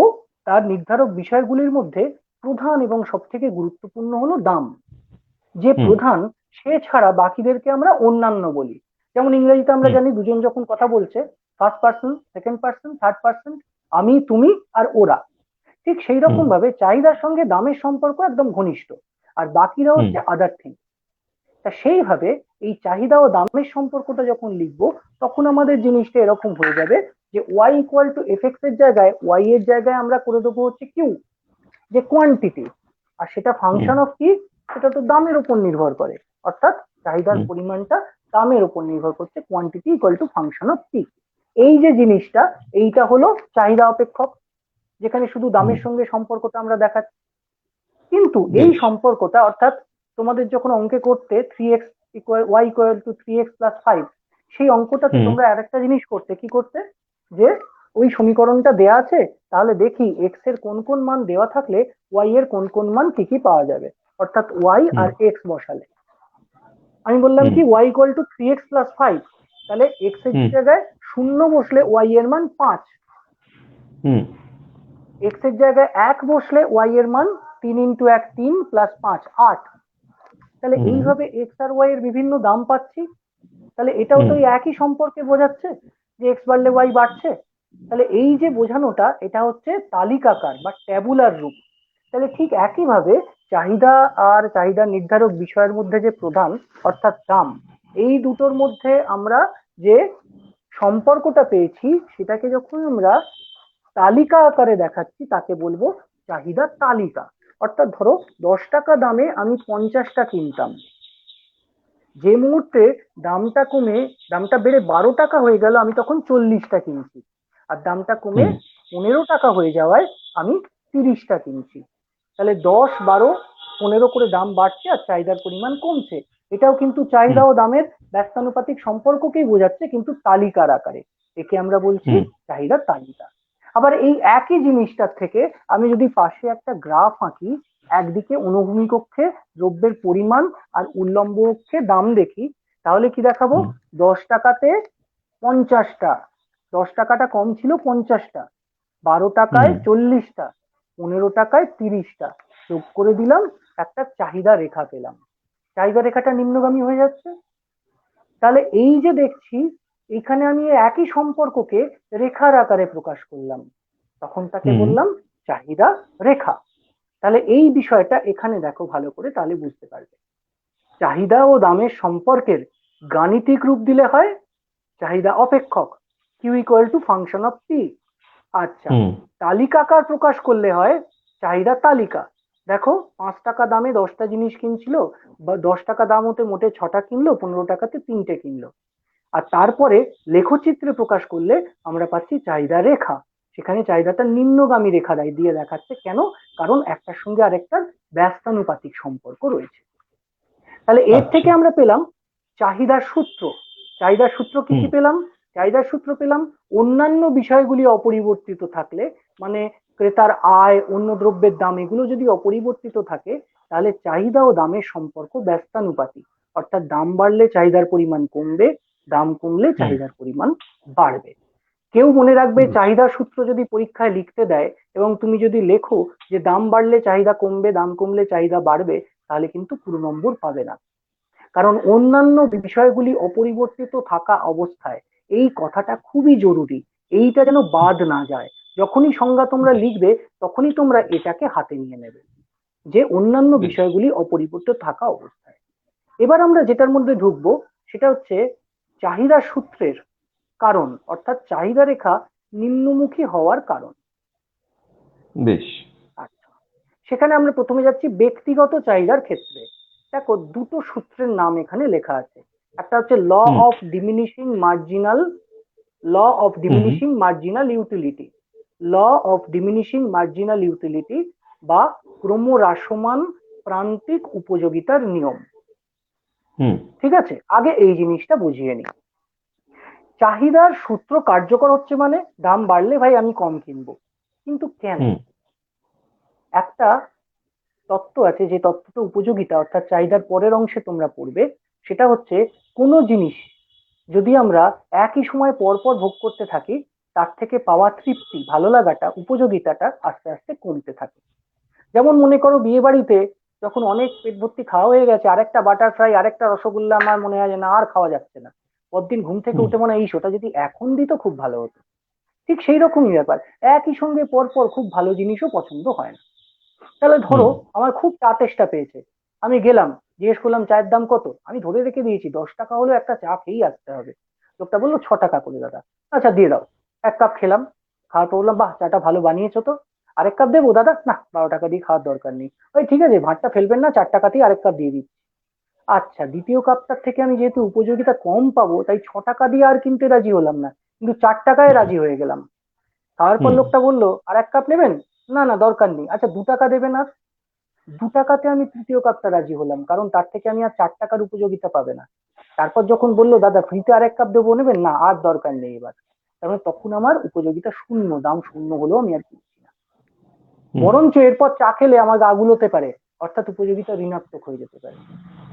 তার নির্ধারক বিষয়গুলির মধ্যে প্রধান এবং সব থেকে গুরুত্বপূর্ণ হলো দাম। যে হুম প্রধান, সে ছাড়া বাকিদেরকে আমরা অন্যান্য বলি। যেমন ইংরেজিতে আমরা হুম জানি দুজন যখন কথা বলছে, first person, second person, third person, আমি, তুমি আর ওরা। ঠিক সেই হুম রকম ভাবে চাহিদার সঙ্গে দামের সম্পর্ক একদম ঘনিষ্ঠ, আর বাকিরা হুম হচ্ছে আদার থিং। তা সেইভাবে এই চাহিদা ও দামের সম্পর্কটা যখন লিখবো, তখন আমাদের জিনিসটা এরকম হয়ে যাবে যে Y equal to F X এর জায়গায় ওয়াই এর জায়গায় আমরা করে দেবো হচ্ছে কিউ, যে কোয়ান্টিটি। আর সেটা হুম ফাংশন অফ কি? সেটা তো দামের উপর নির্ভর করে, অর্থাৎ চাহিদার হুম পরিমাণটা দামের উপর নির্ভর করছে, quantity equal to function of T. এই যে জিনিসটা, এইটা হলো চাহিদা অপেক্ষক, যেখানে শুধু হুম দামের সঙ্গে সম্পর্কটা আমরা দেখাচ্ছি। কিন্তু এই বেশ। সম্পর্কটা, অর্থাৎ তোমাদের যখন অঙ্কে করতে three X equal Y equal to three X plus five, সেই অঙ্কটাতে হুম তোমরা আরেকটা জিনিস করতে, কি করতে? যে ওই সমীকরণটা দেয়া আছে, তাহলে দেখি এক্স এর কোন কোন মান দেওয়া থাকলে ওয়াই এর কোন কোন মান কি কি পাওয়া যাবে, অর্থাৎ ওয়াই হুম আর এক্স বসালে। আমি বললাম হুম কি Y equal to three X plus five, তাহলে এক্স এর হুম জায়গায় শূন্য বসলে ওয়াই এর মান পাঁচ, হুম এক্স এর জায়গায় এক বসলে ওয়াই এর মান তিন ইন্টু এক তিন প্লাস পাঁচ আট। তাহলে হুম এইভাবে এক্স আর ওয়াই এর বিভিন্ন দাম পাচ্ছি। তাহলে এটাও তো হুম এই একই সম্পর্কে বোঝাচ্ছে যে এক্স বাড়লে ওয়াই বাড়ছে। তাহলে এই যে বোঝানোটা, এটা হচ্ছে তালিকাকার বা ট্যাবুলার রূপ। তাহলে ঠিক একইভাবে চাহিদা আর চাহিদা নির্ধারক বিষয়ের মধ্যে যে প্রধান, অর্থাৎ দাম, এই দুটোর মধ্যে আমরা যে সম্পর্কটা পেয়েছি, সেটাকে যখন আমরা তালিকা আকারে দেখাচ্ছি, তাকে বলবো চাহিদা তালিকা। অর্থাৎ ধরো 10 টাকা দামে আমি 50টা কিনতাম, যে মুহূর্তে দামটা কমে, দামটা বেড়ে 12 টাকা হয়ে গেল, আমি তখন 40টা কিনছি। আর দামটা কমে হুম 15 টাকা হয়ে যাওয়ায় আমি 30টা কিনছি। তাহলে 10, 12, 15 করে দাম বাড়ছে আর চাহিদার পরিমাণ কমছে। এটাও কিন্তু চাহিদা হুম ও দামের ব্যস্তানুপাতিক সম্পর্ককেই বোঝাচ্ছে, কিন্তু তালিকার আকারে। একে আমরা বলছি হুম চাহিদার তালিকা। আবার এই একই জিনিসটার থেকে আমি যদি পাশে একটা গ্রাফ আঁকি, একদিকে অনুভূমিক অক্ষে দ্রব্যের পরিমাণ আর উল্লম্ব অক্ষে দাম দেখি, তাহলে কি দেখাবো? হুম 10 টাকাতে 50টা, 10 টাকাটা কম ছিল 50টা, 12 টাকায় হুম 40টা, 15 টাকায় 30টা, যোগ করে দিলাম, একটা চাহিদা রেখা পেলাম। চাহিদা রেখাটা নিম্নগামী হয়ে যাচ্ছে। তাহলে এই যে দেখছি, এখানে আমি এই একই সম্পর্ককে রেখার আকারে প্রকাশ করলাম, তখন তাকে হুম বললাম চাহিদা রেখা। তাহলে এই বিষয়টা এখানে দেখো ভালো করে, তাহলে বুঝতে পারবে। চাহিদা ও দামের সম্পর্কের গাণিতিক রূপ দিলে হয় চাহিদা অপেক্ষক, Q equal to function of P. আচ্ছা, হুম তালিকাকার প্রকাশ করলে হয় চাহিদা তালিকা। দেখো 5 টাকা দামে 10টা জিনিস কিনছিল, বা 10 টাকা দাম হতে মোটে 6টা কিনলো, 15 টাকাতে 3টে কিনলো। আর তারপরে লেখচিত্রে প্রকাশ করলে আমরা পাচ্ছি চাহিদা রেখা। সেখানে চাহিদাটা নিম্নগামী রেখা দিয়ে দেখাচ্ছে, কেন? কারণ একটার সঙ্গে আরেকটার ব্যস্তানুপাতিক সম্পর্ক রয়েছে। তাহলে এর আচ্ছা। থেকে আমরা পেলাম চাহিদার সূত্র। চাহিদার সূত্র কি হুম কি পেলাম? চাহিদার সূত্র পেলাম অন্যান্য বিষয়গুলি অপরিবর্তিত থাকলে, মানে ক্রেতার আয়, অন্য দ্রব্যের দাম, এগুলো যদি অপরিবর্তিত থাকে, তাহলে চাহিদা ও দামের সম্পর্ক ব্যস্তানুপাতিক। অর্থাৎ দাম বাড়লে চাহিদার পরিমাণ কমবে, দাম কমলে হুম চাহিদার পরিমাণ বাড়বে। কেউ মনে রাখবে চাহিদার সূত্র যদি পরীক্ষায় লিখতে দেয় এবং তুমি যদি লেখো যে দাম বাড়লে চাহিদা কমবে, দাম কমলে চাহিদা বাড়বে, তাহলে কিন্তু পুরো নম্বর পাবে না। কারণ অন্যান্য বিষয়গুলি অপরিবর্তিত থাকা অবস্থায় এই কথাটা খুবই জরুরি, এইটা যেন বাদ না যায়। যখনই সংজ্ঞা তোমরা লিখবে তখনই তোমরা এটাকে হাতে নিয়ে নেবে যে অন্যান্য বিষয়গুলি অপরিবর্তিত থাকা অবস্থায়। এবার আমরা যেটার মধ্যে ঢুকবো সেটা হচ্ছে চাহিদা সূত্রের কারণ, অর্থাৎ চাহিদা রেখা নিম্নমুখী হওয়ার কারণ। বেশ, আচ্ছা, সেখানে আমরা প্রথমে যাচ্ছি ব্যক্তিগত চাহিদার ক্ষেত্রে। দেখো দুটো সূত্রের নাম এখানে লেখা আছে। একটা হচ্ছে law of diminishing marginal, law of diminishing marginal utility, law of diminishing marginal utility বা ক্রমহ্রাসমান প্রান্তিক উপযোগিতার নিয়ম। ঠিক আছে, আগে এই জিনিসটা বুঝিয়ে নি। চাহিদার সূত্র কার্যকর হচ্ছে মানে দাম বাড়লে ভাই আমি কম কিনবো, কিন্তু কেন? একটা তত্ত্ব আছে, যে তত্ত্বটা উপযোগিতা অর্থাৎ চাহিদার পরের অংশে তোমরা পড়বে। সেটা হচ্ছে কোনো জিনিস যদি আমরা একই সময় পর পর ভোগ করতে থাকি, তার থেকে পাওয়া তৃপ্তি, ভালো লাগাটা, উপযোগিতাটা আস্তে আস্তে কমতে থাকে। যেমন মনে করো বিয়ে বাড়িতে যখন অনেক পেট ভর্তি খাওয়া হয়ে গেছে, আরেকটা বাটার ফ্রাই, আরেকটা রসগোল্লা আমার মনে হয় যে না আর খাওয়া যাচ্ছে না, পরদিন ঘুম থেকে উঠে মনে হয় এই শোটা যদি এখন দিত খুব ভালো হতো। ঠিক সেই রকমই ব্যাপার, একই সঙ্গে পর পর খুব ভালো জিনিসও পছন্দ হয় না। তাহলে ধরো আমার খুব চা তেষ্টা পেয়েছে, আমি গেলাম, জিজ্ঞেস করলাম চায়ের দাম কত, আমি ধরে রেখে দিয়েছি 10 টাকা হলেও একটা চা খেয়েই আসতে হবে। লোকটা বললো 6 টাকা করে দাদা। আচ্ছা দিয়ে দাও। 1 কাপ খেলাম, খাওয়ার পর বললাম বাহ চাটা ভালো বানিয়েছো তো, আরেক কাপ দেবো দাদা, না 12 টাকা দিয়ে খাওয়ার দরকার নেই, ওই ঠিক আছে ভাতটা ফেলবেন না, 4 টাকাতেই আরেক কাপ দিয়ে দিচ্ছি। আচ্ছা দ্বিতীয় কাপটার থেকে আমি যেহেতু উপযোগিতা কম পাবো তাই 6 টাকা দিয়ে আর কিনতে রাজি হলাম না, কিন্তু 4 টাকায় রাজি হয়ে গেলাম। তারপর লোকটা বললো আর 1 কাপ নেবেন, না না দরকার নেই, আচ্ছা 2 টাকা দেবেন। আর 2 টাকাতে আমি তৃতীয় কাপটা রাজি হলাম, কারণ তার থেকে আমি আর 4 টাকার উপযোগিতা পাবে না। তারপর যখন বললো দাদা ফ্রিতে আর 1 কাপ দেবো নেবেন, না আর দরকার নেই এবার, তার মানে তখন আমার উপযোগিতা শূন্য, দাম শূন্য হলেও আমি আর কিনছি না। বরঞ্চ এরপর চা খেলে আমার গা গুলোতে পারে, অর্থাৎ উপযোগিতা ঋণাত্মক হয়ে যেতে পারে।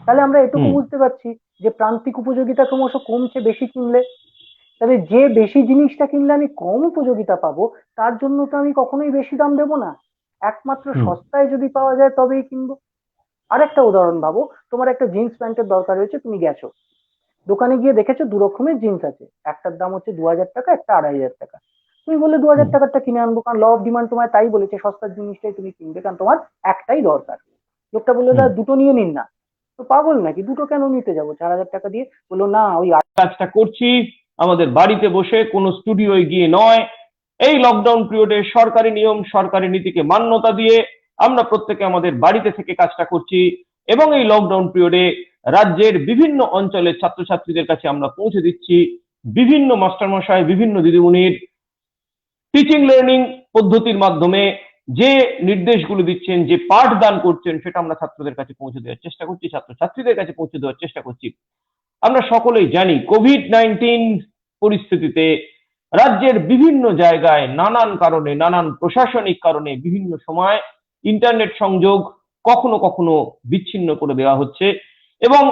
তাহলে আমরা এটুকু বুঝতে পারছি যে প্রান্তিক উপযোগিতা ক্রমশ কমছে বেশি কিনলে। তবে যে বেশি জিনিসটা কিনলে আমি কম উপযোগিতা পাবো, তার জন্য তো আমি কখনোই বেশি দাম দেবো না, একমাত্র সস্তায় যদি পাওয়া যায় তবেই কিনবো। আরেকটা উদাহরণ ভাবো, তোমার একটা জিন্স প্যান্টের দরকার হয়েছে, তুমি গেছো দোকানে গিয়ে দেখেছো 2 রকমের জিন্স আছে, একটার দাম হচ্ছে 2000 টাকা, একটা 2500 টাকা। তুমি বললে 2000 টাকারটা কিনে আনবো, কারণ ল অফ ডিমান্ড তোমায় তাই বলেছে, সস্তার জিনিসটাই তুমি কিনবে কারণ তোমার একটাই দরকার। লোকটা বললো দাদা দুটো নিয়ে নিন না, তো পাগল নাকি, দুটো কেন নিতে যাবো 4000 টাকা দিয়ে? বললো না ওই কাজটা করছি আমাদের বাড়িতে বসে, কোনো স্টুডিওয় গিয়ে নয়। এই লকডাউন পিরিয়ডে সরকারি নিয়ম সরকারি নীতিকে মান্যতা দিয়ে আমরা প্রত্যেকে আমাদের বাড়িতে থেকে কাজটা করছি, এবং এই লকডাউন পিরিয়ডে রাজ্যের বিভিন্ন অঞ্চলের ছাত্রছাত্রীদের কাছে আমরা পৌঁছে দিচ্ছি বিভিন্ন মাস্টারমশাই, বিভিন্ন দিদিমণির টিচিং লার্নিং পদ্ধতির মাধ্যমে যে নির্দেশগুলো দিচ্ছেন, যে পাঠদান করছেন, সেটা আমরা ছাত্রদের কাছে পৌঁছে দেওয়ার চেষ্টা করছি, ছাত্রছাত্রীদের কাছে পৌঁছে দেওয়ার চেষ্টা করছি। আমরা সকলেই জানি কোভিড-19 পরিস্থিতিতে রাজ্যের বিভিন্ন জায়গায় নানান কারণে, নানান প্রশাসনিক কারণে বিভিন্ন সময় ইন্টারনেট সংযোগ কখনো কখনো বিচ্ছিন্ন করে দেওয়া হচ্ছে, এবং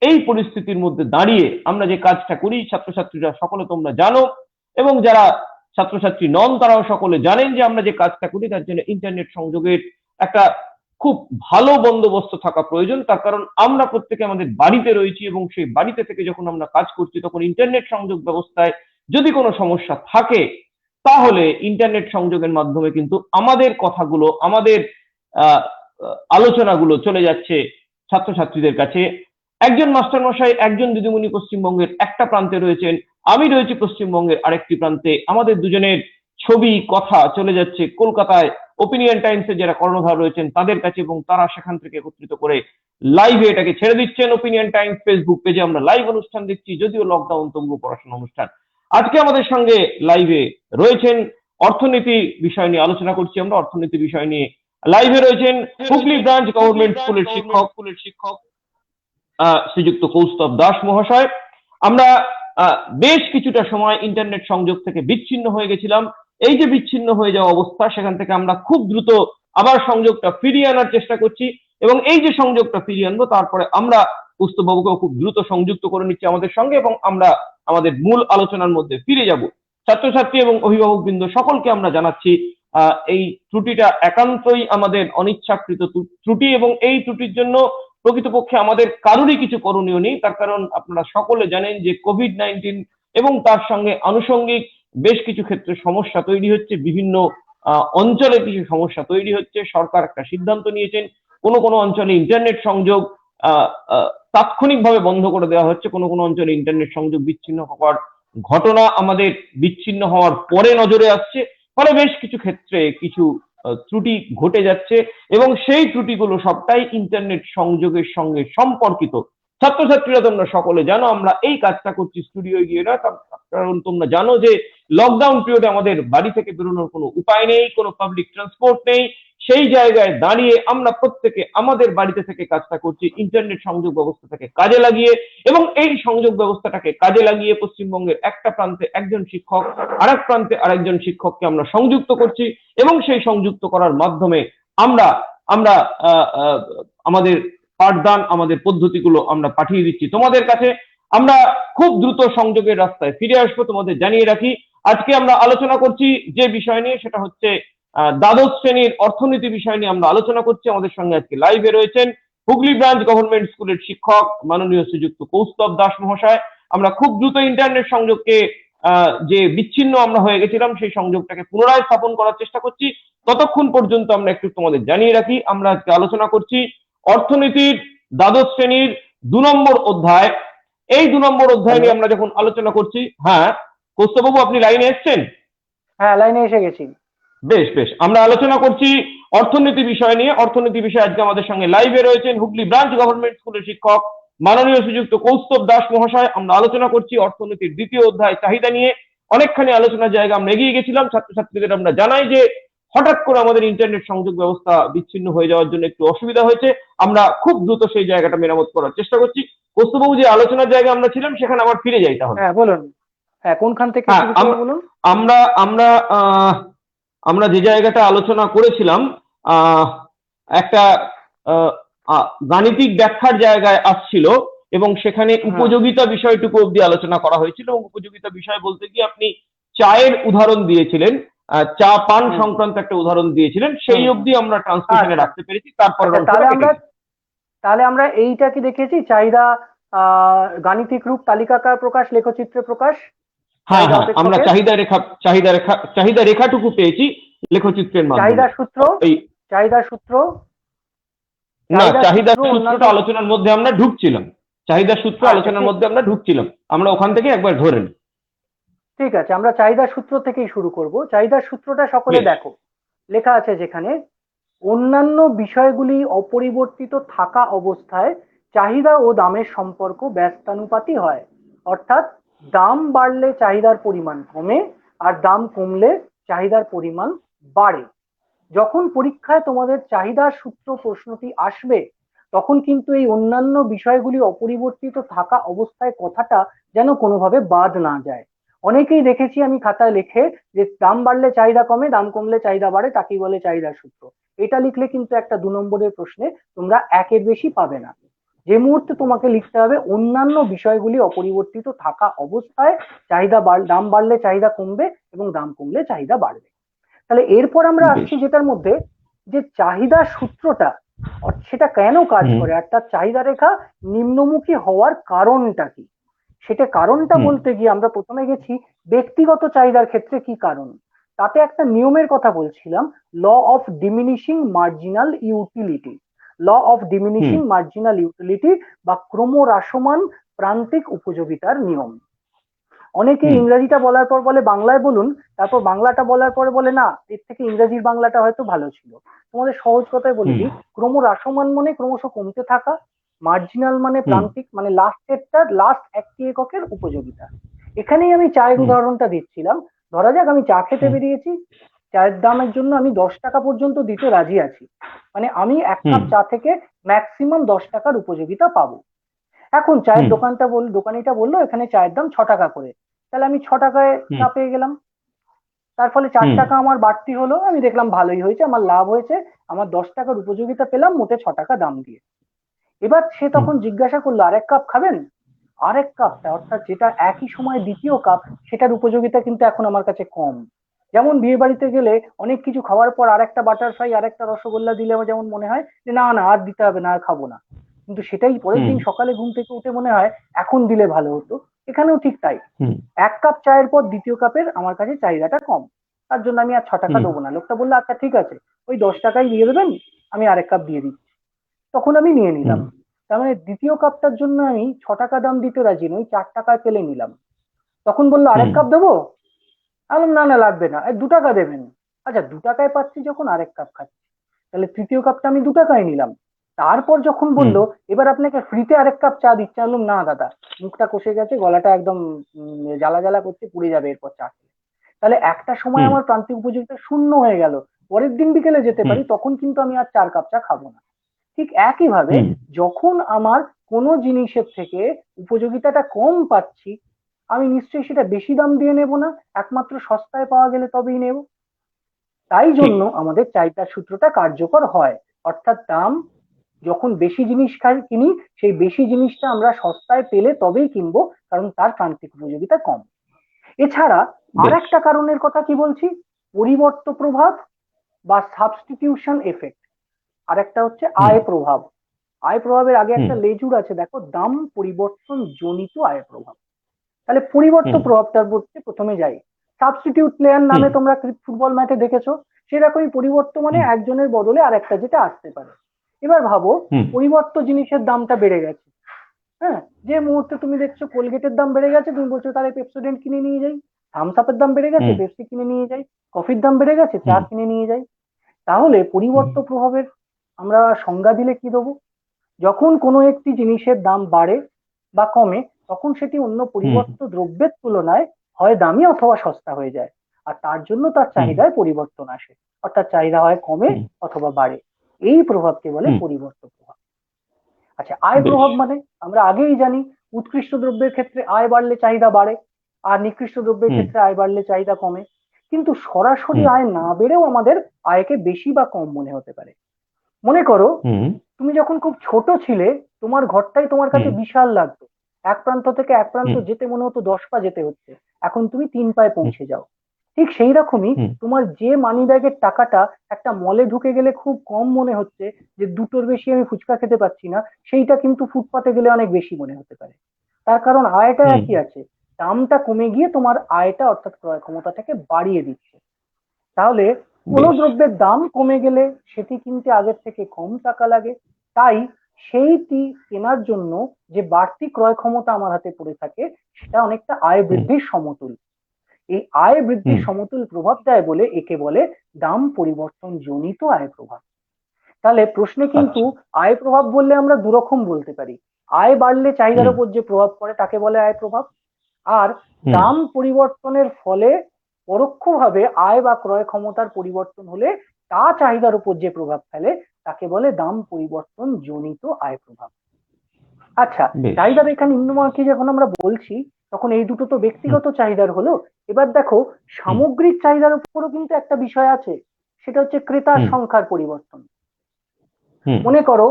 এই পরিস্থিতির মধ্যে দাঁড়িয়ে আমরা যে কাজটা করি ছাত্রছাত্রীরা সকলে তোমরা জানো, এবং যারা ছাত্রছাত্রী নন তারাও সকলে জানেন যে আমরা যে কাজটা করি তার জন্য ইন্টারনেট সংযোগের একটা খুব ভালো বন্দোবস্ত থাকা প্রয়োজন। তার কারণ আমরা প্রত্যেকে আমাদের বাড়িতে রয়েছি, এবং সেই বাড়িতে থেকে যখন আমরা কাজ করছি তখন ইন্টারনেট সংযোগ ব্যবস্থায় যদি কোনো সমস্যা থাকে, তাহলে ইন্টারনেট সংযোগের মাধ্যমে কিন্তু আমাদের কথাগুলো, আমাদের আলোচনাগুলো চলে যাচ্ছে ছাত্রছাত্রীদের কাছে। একজন মাস্টারমশাই, একজন দিদিমণি পশ্চিমবঙ্গের একটা প্রান্তে রয়েছেন, আমি রয়েছি পশ্চিমবঙ্গের আরেকটি প্রান্তে, আমাদের দুজনের ছবি কথা চলে যাচ্ছে কলকাতায় ওপিনিয়ন টাইমসের যারা কর্ণধার রয়েছেন তাদের কাছে, এবং তারা সেখান থেকে একত্রিত করে লাইভে এটাকে ছেড়ে দিচ্ছেন। ওপিনিয়ন টাইমস ফেসবুক পেজে আমরা লাইভ অনুষ্ঠান দেখছি, যদিও লকডাউন তবুও পড়াশোনা অনুষ্ঠান। আজকে আমাদের সঙ্গে লাইভে রয়েছেন, অর্থনীতি বিষয় নিয়ে আলোচনা করছি আমরা, অর্থনীতি বিষয় নিয়ে লাইভে রয়েছেন হুগলি ব্রাঞ্চ গভর্নমেন্ট স্কুলের শিক্ষক শ্রীযুক্ত কৌস্তব দাস মহাশয়। আমরা বেশ কিছুটা সময় ইন্টারনেট সংযোগ থেকে বিচ্ছিন্ন হয়ে গেছিলাম। এই যে বিচ্ছিন্ন হয়ে যাওয়া অবস্থা, সেখান থেকে আমরা খুব দ্রুত আবার সংযোগটা ফিরিয়ে আনার চেষ্টা করছি, এবং এই যে সংযোগটা ফিরিয়ে আনবো তারপরে আমরা কৌস্তববাবুকেও খুব দ্রুত সংযুক্ত করে নিচ্ছি আমাদের সঙ্গে, এবং আমরা আমাদের মূল আলোচনার মধ্যে ফিরে যাব। ছাত্রছাত্রী এবং অভিভাবকবৃন্দ সকলকে আমরা জানাচ্ছি এই ত্রুটিটা একান্তই আমাদের অনিচ্ছাকৃত ত্রুটি, এবং এই ত্রুটির জন্য প্রকৃতপক্ষে আমাদের কারোরই কিছু করণীয় নেই। তার কারণ আপনারা সকলে জানেন যে কোভিড-19 এবং তার সঙ্গে আনুষঙ্গিক বেশ কিছু ক্ষেত্রে সমস্যা তৈরি হচ্ছে, বিভিন্ন অঞ্চলে কিছু সমস্যা তৈরি হচ্ছে। সরকার একটা সিদ্ধান্ত নিয়েছেন, কোনো কোনো অঞ্চলে ইন্টারনেট সংযোগ তাৎক্ষণিকভাবে বন্ধ করে দেওয়া হচ্ছে, কোনো কোনো অঞ্চলে ইন্টারনেট সংযোগ বিচ্ছিন্ন হওয়ার ঘটনা আমাদের বিচ্ছিন্ন হওয়ার পরে নজরে আসছে। ফলে বেশ কিছু ক্ষেত্রে কিছু ত্রুটি ঘটে যাচ্ছে, এবং সেই ত্রুটিগুলো সবটাই ইন্টারনেট সংযোগের সঙ্গে সম্পর্কিত। ছাত্রছাত্রীরা তোমরা সকলে জানো আমরা এই কাজটা করছি স্টুডিওয় গিয়ে না, কারণ তোমরা জানো যে লকডাউন পিরিয়ডে আমাদের বাড়ি থেকে বেরোনোর কোনো উপায় নেই, কোনো পাবলিক ট্রান্সপোর্ট নেই। সেই জায়গায় দাঁড়িয়ে আমরা প্রত্যেকে আমাদের বাড়িতে থেকে কাজটা করছি ইন্টারনেট সংযোগ ব্যবস্থাটাকে কাজে লাগিয়ে, এবং এই সংযোগ ব্যবস্থাটাকে কাজে লাগিয়ে পশ্চিমবঙ্গের একটা প্রান্তে একজন শিক্ষক, আরেক প্রান্তে আরেকজন শিক্ষককে আমরা সংযুক্ত করছি, এবং সেই সংযুক্ত করার মাধ্যমে আমরা আমরা আমাদের পাঠদান, আমাদের পদ্ধতিগুলো আমরা পাঠিয়ে দিচ্ছি তোমাদের কাছে। আমরা খুব দ্রুত সংযোগের রাস্তায় ফিরে আসবো, তোমাদের জানিয়ে রাখি। আজকে আমরা আলোচনা করছি যে বিষয় নিয়ে, সেটা হচ্ছে দ্বাদশ শ্রেণীর অর্থনীতি বিষয় নিয়ে আমরা আলোচনা করছি। আমাদের সঙ্গে আজকে লাইভে রয়েছেন হুগলি ব্রাঞ্চ গভর্নমেন্ট স্কুলের শিক্ষক মাননীয় শ্রীযুক্ত কৌস্তব দাস মহাশয়। আমরা খুব দ্রুত ইন্টারনেট সংযোগকে যে বিচ্ছিন্ন আমরা হয়ে গেছিলাম সেই সংযোগটাকে পুনরায় স্থাপন করার চেষ্টা করছি। ততক্ষণ পর্যন্ত আমরা একটু তোমাদের জানিয়ে রাখি, আমরা আজকে আলোচনা করছি অর্থনীতির দ্বাদশ শ্রেণীর 2 নম্বর অধ্যায়। এই 2 নম্বর অধ্যায় নিয়ে আমরা যখন আলোচনা করছি, হ্যাঁ কৌস্তববাবু আপনি লাইনে এসছেন? হ্যাঁ, লাইনে এসে গেছি। বেশ বেশ, আমরা আলোচনা করছি অর্থনীতি বিষয় নিয়ে। অর্থনীতি বিষয়ে আজকে আমাদের সঙ্গে লাইভে রয়েছেন হুগলি ব্রাঞ্চ গভর্নমেন্ট স্কুলের শিক্ষক মাননীয় শ্রীযুক্ত কৌস্তব দাস মহাশয়। আমরা আলোচনা করছি অর্থনীতির 2য় অধ্যায় চাহিদা নিয়ে। অনেকখানি আলোচনার জায়গা আমরা এগিয়ে গেছিলাম। ছাত্রছাত্রীদের আমরা জানাই যে হঠাৎ করে আমাদের ইন্টারনেট সংযোগ ব্যবস্থা বিচ্ছিন্ন হয়ে যাওয়ার জন্য একটু অসুবিধা হয়েছে। আমরা খুব দ্রুত সেই জায়গাটা মেরামত করার চেষ্টা করছি। কৌস্তববাবু, যে আলোচনার জায়গা আমরা ছিলাম সেখানে আবার ফিরে যাই তাহলে। হ্যাঁ বলুন। হ্যাঁ, কোনখান থেকে হ্যাঁ, শুরু করবো বলুন। আমরা আমরা আমরা যে জায়গাটা আলোচনা করেছিলাম, একটা গাণিতিক ব্যাখ্যার জায়গায় আসছিল, এবং সেখানে উপযোগিতা বিষয়টুকু অব্দি আলোচনা করা হয়েছিল। এবং উপযোগিতা বিষয় বলতে গিয়ে আপনি চায়ের উদাহরণ দিয়েছিলেন, চা পান সংক্রান্ত একটা উদাহরণ দিয়েছিলেন, সেই অবধি আমরা ট্রান্সমিশনে রাখতে পেরেছি। তারপর তাহলে আমরা এইটা কি দেখেছি, চাহিদা গাণিতিক রূপ তালিকাকার প্রকাশ, লেখচিত্রে প্রকাশ। হ্যাঁ হ্যাঁ, আমরা চাহিদা রেখাটুকু পেয়েছি লেখচিত্রের মাধ্যমে। চাহিদার সূত্র না, চাহিদার সূত্রটা আলোচনার মধ্যে আমরা ঢুকছিলাম। চাহিদার সূত্র আলোচনার মধ্যে আমরা ঢুকছিলাম, আমরা ওখান থেকে একবার ধরে নিই। ঠিক আছে, আমরা চাহিদার সূত্র থেকেই শুরু করব। চাহিদার সূত্রটা সকলে দেখো, লেখা আছে যেখানে অন্যান্য বিষয়গুলি অপরিবর্তিত থাকা অবস্থায় চাহিদা ও দামের সম্পর্ক ব্যস্তানুপাতী হয়। অর্থাৎ দাম বাড়লে চাহিদার পরিমাণ কমে, আর দাম কমলে চাহিদার পরিমাণ বাড়ে। যখন পরীক্ষায় তোমাদের চাহিদার সূত্র প্রশ্নটি আসবে, তখন কিন্তু এই অন্যান্য বিষয়গুলি অপরিবর্তিত থাকা অবস্থায় কথাটা যেন কোনোভাবে বাদ না যায়। অনেকেই দেখেছি আমি খাতায় লেখে যে দাম বাড়লে চাহিদা কমে, দাম কমলে চাহিদা বাড়ে, তাকেই বলে চাহিদার সূত্র। এটা লিখলে কিন্তু একটা 2 নম্বরের প্রশ্নে তোমরা 1-এর বেশি পাবে না। যে মুহূর্তে তোমাকে লিখতে হবে অন্যান্য বিষয়গুলি অপরিবর্তিত থাকা অবস্থায় দাম বাড়লে চাহিদা কমবে এবং দাম কমলে চাহিদা বাড়বে। তাহলে এরপর আমরা আসছি যেটার মধ্যে যে চাহিদার সূত্রটা সেটা কেন কাজ করে, আর তার চাহিদা রেখা নিম্নমুখী হওয়ার কারণটা কি। সেটা কারণটা বলতে গিয়ে আমরা প্রথমে গেছি ব্যক্তিগত চাহিদার ক্ষেত্রে কি কারণ। তাতে একটা নিয়মের কথা বলছিলাম, law of diminishing marginal utility. Law of diminishing marginal utility বা ক্রমহ্রাসমান প্রান্তিক উপযোগিতার নিয়ম। অনেকে ইংরেজিটা বলার পর বলে বাংলায় বলুন, তারপর বাংলাটা বলার পরে বলে না, এর থেকে ইংরেজির বাংলাটা হয়তো ভালো ছিল। তোমাদের সহজ কথায় বলে দিই, ক্রমহ্রাসমান মানে ক্রমশ কমতে থাকা, মার্জিনাল মানে প্রান্তিক, মানে লাস্ট একটি এককের উপযোগিতা। এখানেই আমি চায়ের উদাহরণটা দিচ্ছিলাম। ধরা যাক আমি চা খেতে বেরিয়েছি, চায়ের দামের জন্য আমি 10 টাকা পর্যন্ত দিতে রাজি আছি, মানে আমি 1 কাপ চা থেকে ম্যাক্সিমাম 10 টাকার উপযোগিতা পাবো। এখন চায়ের দোকানিটা বললো এখানে চায়ের দাম 6 টাকা করে, তাহলে আমি 6 টাকায় চা পেয়ে গেলাম। তার ফলে 4 টাকা আমার বাড়তি হলো, আমি দেখলাম ভালোই হয়েছে, আমার লাভ হয়েছে, আমার 10 টাকার উপযোগিতা পেলাম মোটে 6 টাকা দাম দিয়ে। এবার সে তখন জিজ্ঞাসা করলো আর 1 কাপ খাবেন? আরেক কাপটা অর্থাৎ যেটা একই সময় দ্বিতীয় কাপ, সেটার উপযোগিতা কিন্তু এখন আমার কাছে কম। যেমন বিয়ে বাড়িতে গেলে অনেক কিছু খাওয়ার পর আরেকটা বাটারফ্লাই আরেকটা রসগোল্লা দিলে আমার যেমন মনে হয় যে না না আর দিতে হবে না, আর খাবো না। কিন্তু সেটাই পরের হুম দিন সকালে ঘুম থেকে উঠে মনে হয় এখন দিলে ভালো হতো। এখানেও ঠিক তাই। হুম এক কাপ চায়ের পর দ্বিতীয় কাপের আমার কাছে চাহিদাটা কম, তার জন্য আমি আর 6 টাকা হুম দেবো না। লোকটা বললো আচ্ছা ঠিক আছে, ওই 10 টাকাই দিয়ে দেবেন, আমি আরেক কাপ দিয়ে দিচ্ছি। তখন আমি নিয়ে হুম নিলাম। তার মানে দ্বিতীয় কাপটার জন্য আমি 6 টাকা দাম দিতে রাজি নই, 4 টাকায় পেলে নিলাম। তখন বললো আরেক হুম কাপ দেবো, আমি বললাম, না না লাগবে না, এই 2 টাকা দেবেন। আচ্ছা 2 টাকায় পাচ্ছি যখন আরেক কাপ খাচ্ছি, তাহলে তৃতীয় কাপটা আমি 2 টাকায় নিলাম। তারপর যখন হুম বললো এবার আপনাকে ফ্রিতে আরেক কাপ চা দিচ্ছে, আমি বললাম না দাদা, মুখটা কষে গেছে, গলাটা একদম জ্বালা জ্বালা করছে, পুড়ে যাবে এরপর চা খেলে। তাহলে একটা সময় হুম আমার প্রান্তিক উপযোগিতা শূন্য হয়ে গেল। পরের দিন বিকেলে যেতে হুম পারি, তখন কিন্তু আমি আর 4 কাপ চা খাবো না। ঠিক একইভাবে হুম যখন আমার কোনো জিনিসের থেকে উপযোগিতাটা কম পাচ্ছি, আমি নিশ্চয়ই সেটা বেশি দাম দিয়ে নেব না, একমাত্র সস্তায় পাওয়া গেলে তবেই নেব। তাই ঠিক। জন্য আমাদের চাহিদা সূত্রটা কার্যকর হয়। অর্থাৎ দাম, যখন বেশি জিনিস কিনি, সেই বেশি জিনিসটা আমরা সস্তায় পেলে তবেই কিনবো, কারণ তার প্রান্তিক উপযোগিতা কম। এছাড়া আর বেশ। একটা কারণের কথা কি বলছি, পরিবর্ত প্রভাব বা সাবস্টিটিউশন এফেক্ট। আর একটা হচ্ছে হুম আয় প্রভাব। আয় প্রভাবের আগে হুম একটা লেজুর আছে দেখো, দাম পরিবর্তন জনিত আয় প্রভাব। তাহলে পরিবর্ত হুম প্রভাবটার মধ্যে প্রথমে যাই। সাবস্টিটিউট প্লেয়ার হুম নামে তোমরা ফুটবল ম্যাচে দেখেছো, সেরকমই পরিবর্তমানে হুম একজনের বদলে আরেকটা যেটা আসতে পারে। এবার ভাবো, হুম পরিবর্ত জিনিসের দামটা বেড়ে গেছে। হ্যাঁ, যে মুহূর্তে তুমি দেখছো কোলগেটের দাম বেড়ে গেছে, তুমি বলছো তাহলে পেপসোডেন্ট কিনে নিয়ে যাই। থামস আপের দাম বেড়ে গেছে, হুম পেপসি কিনে নিয়ে যাই। কফির দাম বেড়ে গেছে, চা হুম কিনে নিয়ে যাই। তাহলে হুম পরিবর্ত প্রভাবের আমরা সংজ্ঞা দিলে কি দেবো? যখন কোনো একটি জিনিসের দাম বাড়ে বা কমে, তখন সেটি অন্য হুম পরিবর্ত দ্রব্যের তুলনায় হয় দামি অথবা সস্তা হয়ে যায়। আর তার জন্য তার হুম চাহিদায় পরিবর্তন আসে। অর্থাৎ চাহিদা হয় কমে হুম অথবা বাড়ে। এই প্রভাবকে বলে হুম পরিবর্ত প্রভাব। আচ্ছা, আয় বেশ। প্রভাব মানে আমরা আগেই জানি, উৎকৃষ্ট দ্রব্যের ক্ষেত্রে আয় বাড়লে চাহিদা বাড়ে, আর নিকৃষ্ট দ্রব্যের হুম ক্ষেত্রে আয় বাড়লে চাহিদা কমে। কিন্তু সরাসরি হুম আয় না বেড়েও আমাদের আয়কে বেশি বা কম মনে হতে পারে। মনে করো, হুম তুমি যখন খুব ছোট ছিলে, তোমার ঘরটাই তোমার কাছে হুম বিশাল লাগতো। এক প্রান্ত থেকে এক প্রান্ত হুম যেতে মনে হতো 10 পা যেতে হচ্ছে। এখন তুমি 3 পায়ে হুম পৌঁছে যাও। ঠিক সেই রকমই হুম তোমার যে মানি ব্যাগের টাকাটা একটা মলে ঢুকে গেলে খুব কম মনে হচ্ছে, যে দুটোর বেশি আমি ফুচকা খেতে পাচ্ছি না, সেইটা কিন্তু ফুটপাতে গেলে অনেক বেশি মনে হতে পারে। তার কারণ আয়টা হুম একই আছে, দামটা কমে গিয়ে তোমার আয়টা অর্থাৎ ক্রয় ক্ষমতাটাকে বাড়িয়ে দিচ্ছে। তাহলে কোনো বেশ। দ্রব্যের দাম কমে গেলে সেটি কিনতে আগের থেকে কম টাকা লাগে। তাই সেইটি কেনার জন্য যে বাড়তি ক্রয় ক্ষমতা আমার হাতে পড়ে থাকে, সেটা অনেকটা আয় হুম বৃদ্ধির সমতুল। এই আয় বৃদ্ধির হুম সমতুল প্রভাব দেয় বলে একে বলে দাম পরিবর্তন জনিত আয় প্রভাব। তাহলে প্রশ্নে কিন্তু আচ্ছা। আয় প্রভাব বললে আমরা দুরকম বলতে পারি। আয় বাড়লে চাহিদার হুম উপর যে প্রভাব পড়ে তাকে বলে আয় প্রভাব। আর হুম দাম পরিবর্তনের ফলে পরোক্ষভাবে আয় বা ক্রয় ক্ষমতার পরিবর্তন হলে তা চাহিদার উপর যে প্রভাব ফেলে, তাকে বলে দাম পরিবর্তন জনিত আয় প্রভাব। আচ্ছা, বেশ। চাহিদা রেখা নিম্নমুখী যখন আমরা বলছি, তখন এই দুটো তো হুম ব্যক্তিগত চাহিদার হলো। এবার দেখো, হুম সামগ্রিক চাহিদার উপরও কিন্তু একটা বিষয় আছে, সেটা হচ্ছে ক্রেতার হুম সংখ্যার পরিবর্তন। হুম মনে করো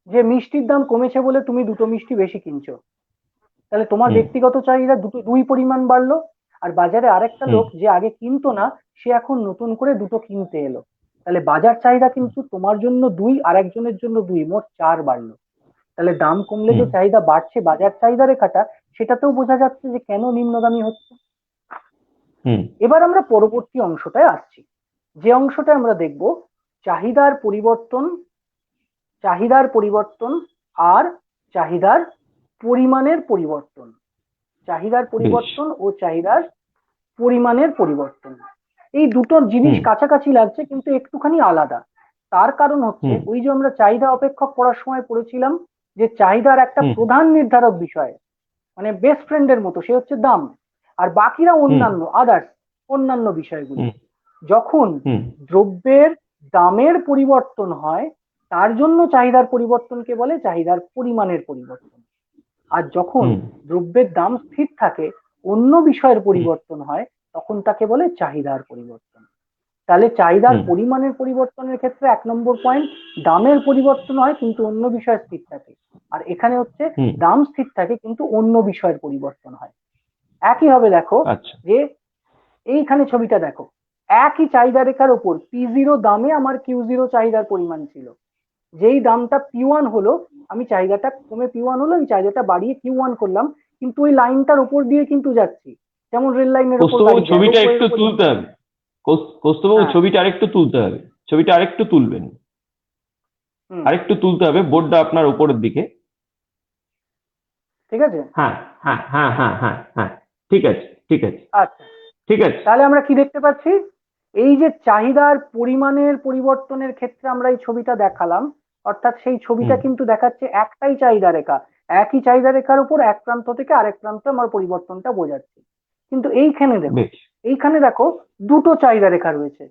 যে মিষ্টির দাম কমেছে বলে তুমি দুটো মিষ্টি বেশি কিনছো, তাহলে তোমার হুম ব্যক্তিগত চাহিদা দুই পরিমাণ বাড়লো। আর বাজারে আরেকটা হুম লোক যে আগে কিনতো না, সে এখন নতুন করে দুটো কিনতে এলো। তাহলে বাজার চাহিদা কিন্তু তোমার জন্য দুই, আর একজনের জন্য দুই, মোট 4 বাড়লো। তাহলে দাম কমলে হুম যে চাহিদা বাড়ছে বাজার চাহিদা রেখাটা, সেটাতেও বোঝা যাচ্ছে যে কেন নিম্নগামী হচ্ছে। হুম এবার আমরা পরবর্তী অংশটায় আসছি, যে অংশটা আমরা দেখব চাহিদার পরিবর্তন, চাহিদার পরিবর্তন আর চাহিদার পরিমাণের পরিবর্তন। চাহিদার বেশ। পরিবর্তন ও চাহিদার পরিমাণের পরিবর্তন, এই দুটো জিনিস হুম কাছাকাছি লাগছে কিন্তু একটুখানি আলাদা। তার কারণ হচ্ছে, হুম ওই যে আমরা চাহিদা অপেক্ষক পড়ার সময় পড়েছিলাম যে চাহিদার একটা হুম প্রধান নির্ধারক বিষয়, মানে বেস্ট ফ্রেন্ডের মতো, সে হচ্ছে দাম। আর বাকিরা হুম অন্যান্য, আদার্স, অন্যান্য বিষয়গুলো। হুম যখন হুম দ্রব্যের দামের পরিবর্তন হয়, তার জন্য চাহিদার পরিবর্তনকে বলে চাহিদার পরিমাণের পরিবর্তন। আর যখন হুম দ্রব্যের দাম স্থির থাকে, অন্য বিষয়ের হুম পরিবর্তন হয়, তখন তাকে বলে চাহিদার পরিবর্তন। তাহলে চাহিদার হুম পরিমাণের পরিবর্তনের ক্ষেত্রে 1 নম্বর পয়েন্ট, দামের পরিবর্তন হয় কিন্তু অন্য বিষয় স্থির থাকে। আর এখানে হচ্ছে হুম। দাম স্থির থাকে কিন্তু অন্য বিষয়ের পরিবর্তন হয়। একই হবে দেখো আচ্ছা। যে এইখানে ছবিটা দেখো, একই চাহিদা রেখার ওপর P0 দামে আমার Q0 চাহিদার পরিমাণ ছিল। যেই দামটা P1 হলো, আমি চাহিদাটা কমে P1 হলো, আমি চাহিদাটা বাড়িয়ে Q1 করলাম, কিন্তু ওই লাইনটার উপর দিয়ে কিন্তু যাচ্ছি, যেমন রেল লাইনের উপর কৌস্তববাবু গাড়ি যায়, ছবিটা রোপওয়ের একটু উপর। তুলতে হবে। কৌস্তববাবু হ্যাঁ। ছবিটা আরেকটু তুলতে হবে। ছবিটা আরেকটু তুলবেন, হুম। আরেকটু তুলতে হবে, বোর্ডটা আপনার উপরের দিকে। ঠিক আছে। হ্যাঁ হ্যাঁ হ্যাঁ হ্যাঁ হ্যাঁ হ্যাঁ, ঠিক আছে ঠিক আছে আচ্ছা, ঠিক আছে। তাহলে আমরা কি দেখতে পাচ্ছি? এই যে চাহিদার পরিমাণের পরিবর্তনের ক্ষেত্রে আমরা এই ছবিটা দেখালাম, অর্থাৎ সেই ছবিটা হুম। কিন্তু দেখাচ্ছে একটাই চাহিদা রেখা, একই চাহিদা রেখার উপর এক প্রান্ত থেকে আরেক প্রান্তে আমার পরিবর্তনটা বোঝাচ্ছে। কিন্তু বেশ। এইখানে দেখো দুটো চাহিদা রেখা রয়েছে,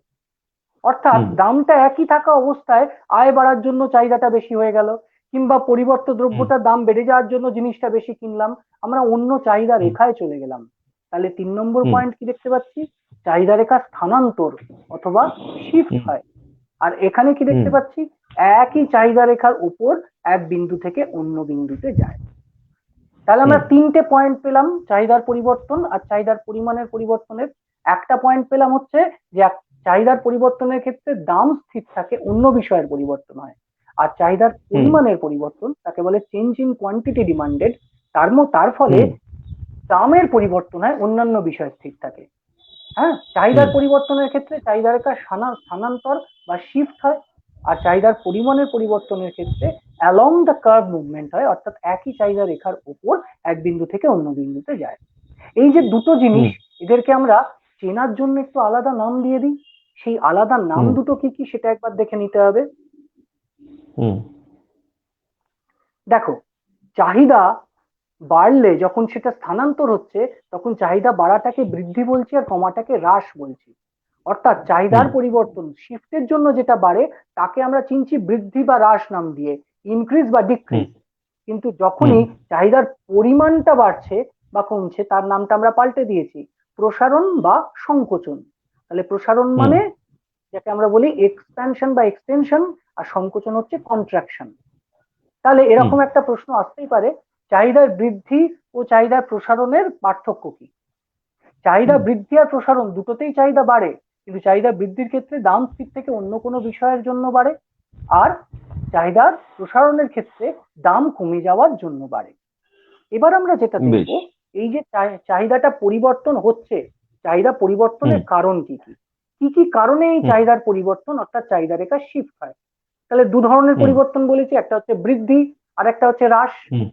অর্থাৎ হুম। দামটা একই থাকা অবস্থায় আয় বাড়ার জন্য চাহিদাটা বেশি হয়ে গেল, কিংবা পরিবর্ত হুম। দ্রব্যটার দাম বেড়ে যাওয়ার জন্য জিনিসটা বেশি কিনলাম, আমরা অন্য চাহিদা হুম। রেখায় চলে গেলাম। তাহলে 3 নম্বর হুম। পয়েন্ট কি দেখতে পাচ্ছি? চাহিদা রেখা স্থানান্তর অথবা শিফট হুম। হয়। আর এখানে কি হুম। দেখতে পাচ্ছি? একই চাহিদা রেখার উপর এক বিন্দু থেকে অন্য বিন্দুতে যায়। তাহলে আমরা হুম। 3টে পয়েন্ট পেলাম চাহিদার পরিবর্তন আর চাহিদার পরিমাণের পরিবর্তনের। একটা পয়েন্ট পেলাম হচ্ছে যে চাহিদার পরিবর্তনের ক্ষেত্রে দাম স্থির থাকে, অন্য বিষয়ের পরিবর্তন হয়। আর চাহিদার হুম। পরিমাণের পরিবর্তন তাকে বলে চেঞ্জ ইন কোয়ান্টিটি ডিমান্ডেড। তার ফলে হুম। দামের পরিবর্তন হয়, অন্যান্য বিষয় স্থির থাকে। হ্যাঁ, হুম। চাহিদার পরিবর্তনের ক্ষেত্রে চাহিদা রেখার স্থানান্তর বা শিফট হয়, আর চাহিদার পরিমাণের পরিবর্তনের ক্ষেত্রে অ্যালং দ্য কার্ভ মুভমেন্ট হয়, অর্থাৎ একই চাহিদা রেখার উপর এক বিন্দু থেকে অন্য বিন্দুতে যায়। এই যে দুটো জিনিস, হুম। এদেরকে আমরা চেনার জন্য একটু আলাদা নাম দিয়ে দিই। সেই আলাদা নাম হুম। দুটো কি কি সেটা একবার দেখে নিতে হবে। হুম। দেখো, চাহিদা বাড়লে যখন সেটা স্থানান্তর হচ্ছে, তখন চাহিদা বাড়াটাকে বৃদ্ধি বলছি আর কমাটাকে হ্রাস বলছি। অর্থাৎ চাহিদার হুম। পরিবর্তন শিফটের জন্য যেটা বাড়ে তাকে আমরা চিনছি বৃদ্ধি বা হ্রাস নাম দিয়ে, ইনক্রিজ বা হুম। ডিক্রিজ। কিন্তু হুম। যখনই চাহিদার পরিমাণটা বাড়ছে বা কমছে, তার নামটা আমরা পাল্টে দিয়েছি প্রসারণ বা সংকোচন। তাহলে প্রসারণ হুম। মানে যাকে আমরা বলি এক্সপ্যানশন বা এক্সটেনশন, আর সংকোচন হচ্ছে কন্ট্রাকশন। তাহলে হুম। এরকম একটা প্রশ্ন আসতেই পারে, চাহিদার বৃদ্ধি ও চাহিদার প্রসারণের পার্থক্য কি? চাহিদা হুম। বৃদ্ধি আর প্রসারণ দুটোতেই চাহিদা বাড়ে, কিন্তু চাহিদা বৃদ্ধির ক্ষেত্রে দাম স্থির থেকে অন্য কোনো বিষয়ের জন্য বাড়ে, আর চাহিদার প্রসারণের ক্ষেত্রে দাম কমে যাওয়ার জন্য বাড়ে। এবার আমরা যেটা বেশ। দেখবো, এই যে চাহিদাটা পরিবর্তন হচ্ছে, চাহিদা হুম। পরিবর্তনের কারণ কি কি, কি কি কারণে এই হুম। চাহিদার পরিবর্তন অর্থাৎ চাহিদা রেখা শিফট হয়। তাহলে দু ধরনের হুম। পরিবর্তন বলেছি, একটা হচ্ছে বৃদ্ধি আর একটা হচ্ছে হ্রাস। হুম।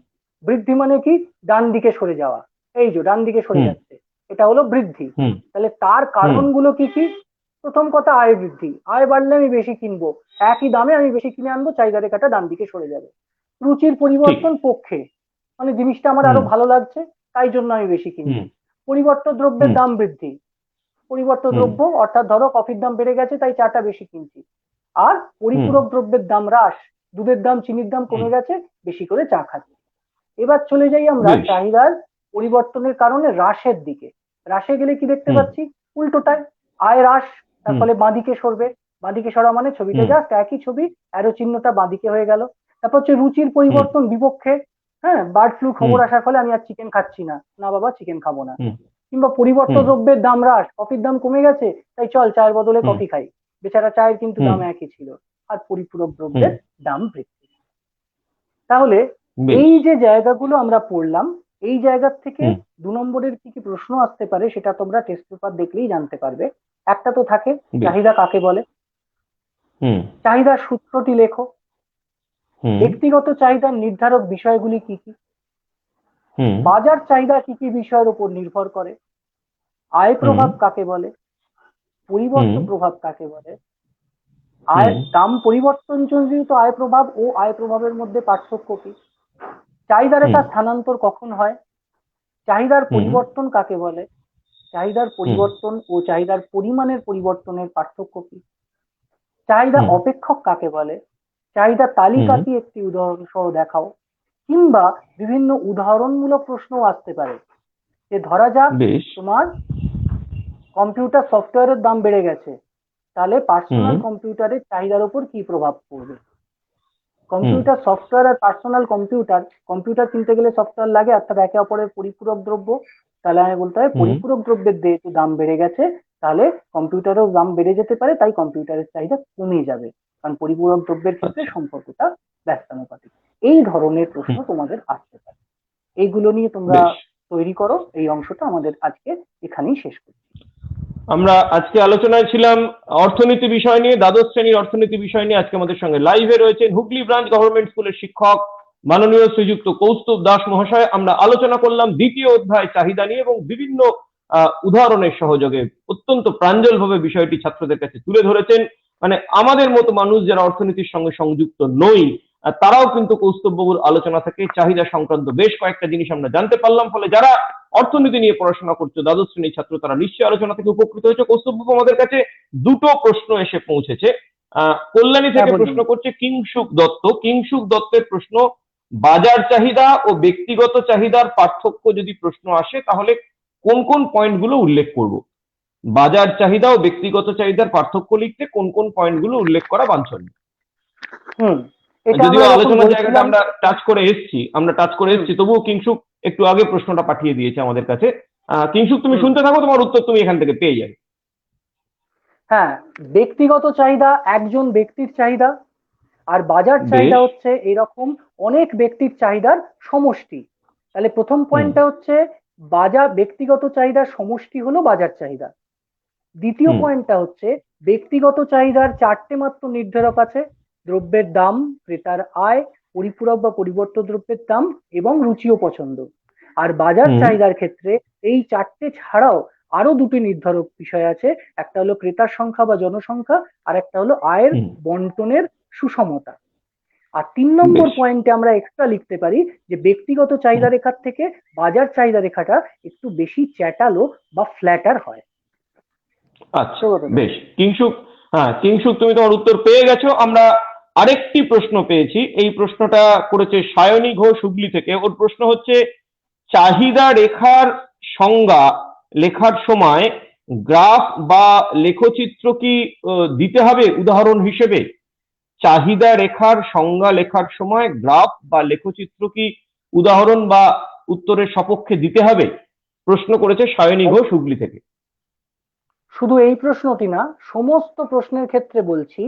বৃদ্ধি মানে কি? ডান দিকে সরে যাওয়া, এই যে ডান দিকে সরে হুম। যাচ্ছে, এটা হলো বৃদ্ধি। হুম। তাহলে তার হুম। কারণগুলো কি কি? প্রথম কথা, আয় বৃদ্ধি, আয় বাড়লে আমি বেশি কিনবো, একই দামে আমি বেশি কিনে আনবো, চাহিদা রেখাটা ডান দিকে সরে যাবে। রুচির ঠিক। পরিবর্তন পক্ষে, মানে জিনিসটা আমার আরো হুম। ভালো লাগছে, তাই জন্য আমি বেশি হুম। কিনছি। পরিবর্ত দ্রব্যের হুম। দাম বৃদ্ধি, পরিবর্ত হুম। দ্রব্য অর্থাৎ ধরো কফির দাম বেড়ে গেছে তাই চাটা বেশি কিনছি। আর হুম। পরিপূরক দ্রব্যের দাম হ্রাস, দুধের দাম চিনির দাম হুম। কমে গেছে, বেশি করে চা খাচ্ছি। এবার চলে যাই আমরা বেশ। চাহিদার পরিবর্তনের কারণে হ্রাসের দিকে। হ্রাসে গেলে কি দেখতে হুম। পাচ্ছি? উল্টোটায়, আয় হ্রাস, তার হুম। ফলে বাঁদিকে সরবে। বাঁদিকে সরা মানে ছবিটা হুম। জাস্ট একই ছবি, অ্যারো চিহ্নটা বাঁদিকে হয়ে গেল। তারপর হচ্ছে রুচির হুম। পরিবর্তন বিপক্ষে। হ্যাঁ, বার্ড ফ্লু খবর হুম। আসার ফলে আমি আর চিকেন খাচ্ছি না, না বাবা চিকেন খাবো না। হুম। কিংবা পরিবর্ত হুম। দ্রব্যের দাম হ্রাস, কফির দাম কমে গেছে তাই চল চায়ের বদলে হুম। কফি খাই, বেচারা চায়ের কিন্তু হুম। দাম একই ছিল। আর পরিপূরক হুম। দ্রব্যের দাম বৃদ্ধি। তাহলে বেশ। এই যে জায়গাগুলো আমরা পড়লাম, এই জায়গা থেকে হুম। 2 নম্বরের কি কি প্রশ্ন আসতে পারে সেটা তোমরা টেস্ট পেপার দেখলেই জানতে পারবে। একটা তো থাকে, বেশ। চাহিদা কাকে বলে? হুম। চাহিদার সূত্রটি লেখো। হুম। ব্যক্তিগত চাহিদার নির্ধারক বিষয়গুলি কি কি? হুম। বাজার চাহিদা কি কি বিষয়ের উপর নির্ভর করে? আয় হুম। প্রভাব কাকে বলে? পরিবর্ত হুম। প্রভাব কাকে বলে? আয় হুম। দাম পরিবর্তনজনিত আয় প্রভাব ও আয় প্রভাবের মধ্যে পার্থক্য কি? চাহিদা হুম। রেখা স্থানান্তর কখন হয়? চাহিদার হুম। পরিবর্তন কাকে বলে? চাহিদার হুম। পরিবর্তন ও চাহিদার পরিমাণের পরিবর্তনের পার্থক্য কি? চাহিদা হুম। অপেক্ষক কাকে বলে? চাহিদা হুম। তালিকা কি একটি উদাহরণ সহ দেখাও। কিংবা বিভিন্ন উদাহরণমূলক প্রশ্নও আসতে পারে, যে ধরা যাক বেশ। তোমার কম্পিউটার সফটওয়্যারের দাম বেড়ে গেছে, তাহলে হুম। পার্সোনাল কম্পিউটারের চাহিদার উপর কি প্রভাব পড়বে? কম্পিউটার সফটওয়্যার আর পার্সোনাল কম্পিউটার কিনতে গেলে সফটওয়্যার লাগে, অর্থাৎ একে অপরের পরিপূরক দ্রব্য। তাহলে আমি বলতে হয় পরিপূরক দ্রব্যের যেহেতু দাম বেড়ে গেছে, তাহলে কম্পিউটারেও দাম বেড়ে যেতে পারে, তাই কম্পিউটারের চাহিদা কমে যাবে, কারণ পরিপূরক দ্রব্যের ক্ষেত্রে আচ্ছা। সম্পর্কটা ব্যস্তানুপাতিক। এই ধরনের প্রশ্ন তোমাদের আসতে পারে, এইগুলো নিয়ে তোমরা বেশ, তৈরি করো। এই অংশটা আমাদের আজকে এখানেই শেষ করছি। আমরা আজকে আলোচনায় ছিলাম অর্থনীতি বিষয় নিয়ে, দ্বাদশ শ্রেণীর অর্থনীতি বিষয় নিয়ে। আজকে আমাদের সঙ্গে লাইভে রয়েছেন হুগলি ব্রাঞ্চ গভর্নমেন্ট স্কুলের শিক্ষক মাননীয় শ্রীযুক্ত কৌস্তুভ দাস মহাশয়। আমরা আলোচনা করলাম দ্বিতীয় অধ্যায় চাহিদা নিয়ে এবং বিভিন্ন উদাহরণের সহযোগে অত্যন্ত প্রাঞ্জলভাবে বিষয়টি ছাত্রদের কাছে তুলে ধরেছেন। মানে আমাদের মতো মানুষ যারা অর্থনীতির সঙ্গে সংযুক্ত নই, তারাও কিন্তু কৌস্তুভবাবুর আলোচনা থেকে চাহিদা সংক্রান্ত বেশ কয়েকটা জিনিস আমরা জানতে পারলাম। ফলে যারা অর্থনীতি নিয়ে পড়াশোনা করছো, দ্বাদশ শ্রেণীর ছাত্র, তারা নিশ্চয়ই আলোচনা থেকে উপকৃত হয়েছে। কৌস্তুভবাবু, আমাদের কাছে দুটো প্রশ্ন এসে পৌঁছেছে। কল্যাণী হ্যাঁ, থেকে বলুন। প্রশ্ন করছে কিংসুক দত্ত। কিংসুক দত্তের প্রশ্ন, বাজার চাহিদা ও ব্যক্তিগত চাহিদার পার্থক্য যদি প্রশ্ন আসে তাহলে কোন কোন পয়েন্টগুলো উল্লেখ করব? বাজার চাহিদা ও ব্যক্তিগত চাহিদার পার্থক্য লিখতে কোন কোন পয়েন্টগুলো উল্লেখ করা বাঞ্ছনীয়? হুম, এটা যদিও আমরা যখন আলোচনার জায়গাটা বলছিলাম। আমরা টাচ করে এসেছি, তবুও কিংসুক একটু আগে প্রশ্নটা পাঠিয়ে দিয়েছে আমাদের কাছে। কিংসুক, তুমি হুম, শুনতে থাকো, তোমার উত্তর তুমি এখান থেকে পেয়ে যাবে। হ্যাঁ, ব্যক্তিগত চাহিদা একজন ব্যক্তির চাহিদা, আর বাজার চাহিদা বেশ। হচ্ছে এরকম অনেক ব্যক্তির চাহিদার সমষ্টি। তাহলে প্রথম হুম। পয়েন্টটা হচ্ছে ব্যক্তিগত চাহিদার সমষ্টি হলো বাজার চাহিদা। দ্বিতীয় হুম। পয়েন্টটা হচ্ছে ব্যক্তিগত চাহিদার চারটে মাত্র নির্ধারক আছে: দ্রব্যের দাম, ক্রেতার আয়, পরিপূরক বা পরিবর্ত দ্রব্যের দাম এবং রুচি ও পছন্দ। আর বাজার হুম। চাহিদার ক্ষেত্রে এই চারটে ছাড়াও আরো দুটি নির্ধারক বিষয় আছে। একটা হলো ক্রেতার সংখ্যা বা জনসংখ্যা, আর একটা হলো আয়ের হুম। বন্টনের সুষমতা। আর 3 নম্বর বেশ। পয়েন্টে আমরা এক্সট্রা লিখতে পারি যে ব্যক্তিগত হুম। চাহিদা রেখার থেকে বাজার চাহিদা রেখাটা একটু বেশি চ্যাটালো বা ফ্ল্যাটার হয়। আচ্ছা। সৌগত দা। বেশ, কিংসুক। হ্যাঁ, কিংসুক, তুমি তোমার উত্তর পেয়ে গেছো। আমরা আরেকটি প্রশ্ন পেয়েছি। এই প্রশ্নটা করেছে সায়নী ঘোষ হুগলি থেকে। ওর প্রশ্ন হচ্ছে, চাহিদা রেখার সংজ্ঞা লেখার সময় গ্রাফ বা লেখচিত্র কি দিতে হবে উদাহরণ হিসেবে? চাহিদা রেখার সংজ্ঞা লেখার সময় গ্রাফ বা লেখচিত্র কি উদাহরণ বা উত্তরের সপক্ষে দিতে হবে? প্রশ্ন করেছে সায়নী ঘোষ হুগলি থেকে। শুধু এই প্রশ্নটি না, সমস্ত প্রশ্নের ক্ষেত্রে বলছি,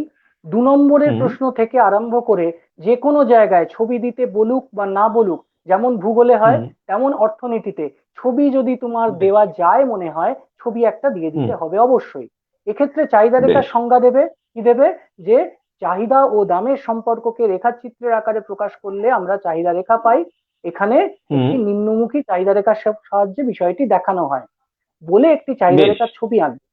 2 নম্বরের হুম। প্রশ্ন থেকে আরম্ভ করে যে কোনো জায়গায় ছবি দিতে বলুক বা না বলুক, যেমন ভূগোলে হয় হুম। তেমন অর্থনীতিতে ছবি যদি তোমার বেশ। দেওয়া যায় মনে হয়, ছবি একটা দিয়ে হুম। দিতে হবে অবশ্যই। এক্ষেত্রে চাহিদা রেখার বেশ। সংজ্ঞা দেবে, কি দেবে? যে চাহিদা ও দামের সম্পর্ককে রেখাচিত্রের আকারে প্রকাশ করলে আমরা চাহিদা রেখা পাই। এখানে হুম। একটি নিম্নমুখী চাহিদা রেখার সাহায্যে বিষয়টি দেখানো হয় বলে একটি চাহিদা বেশ। রেখার ছবি আঁকবে।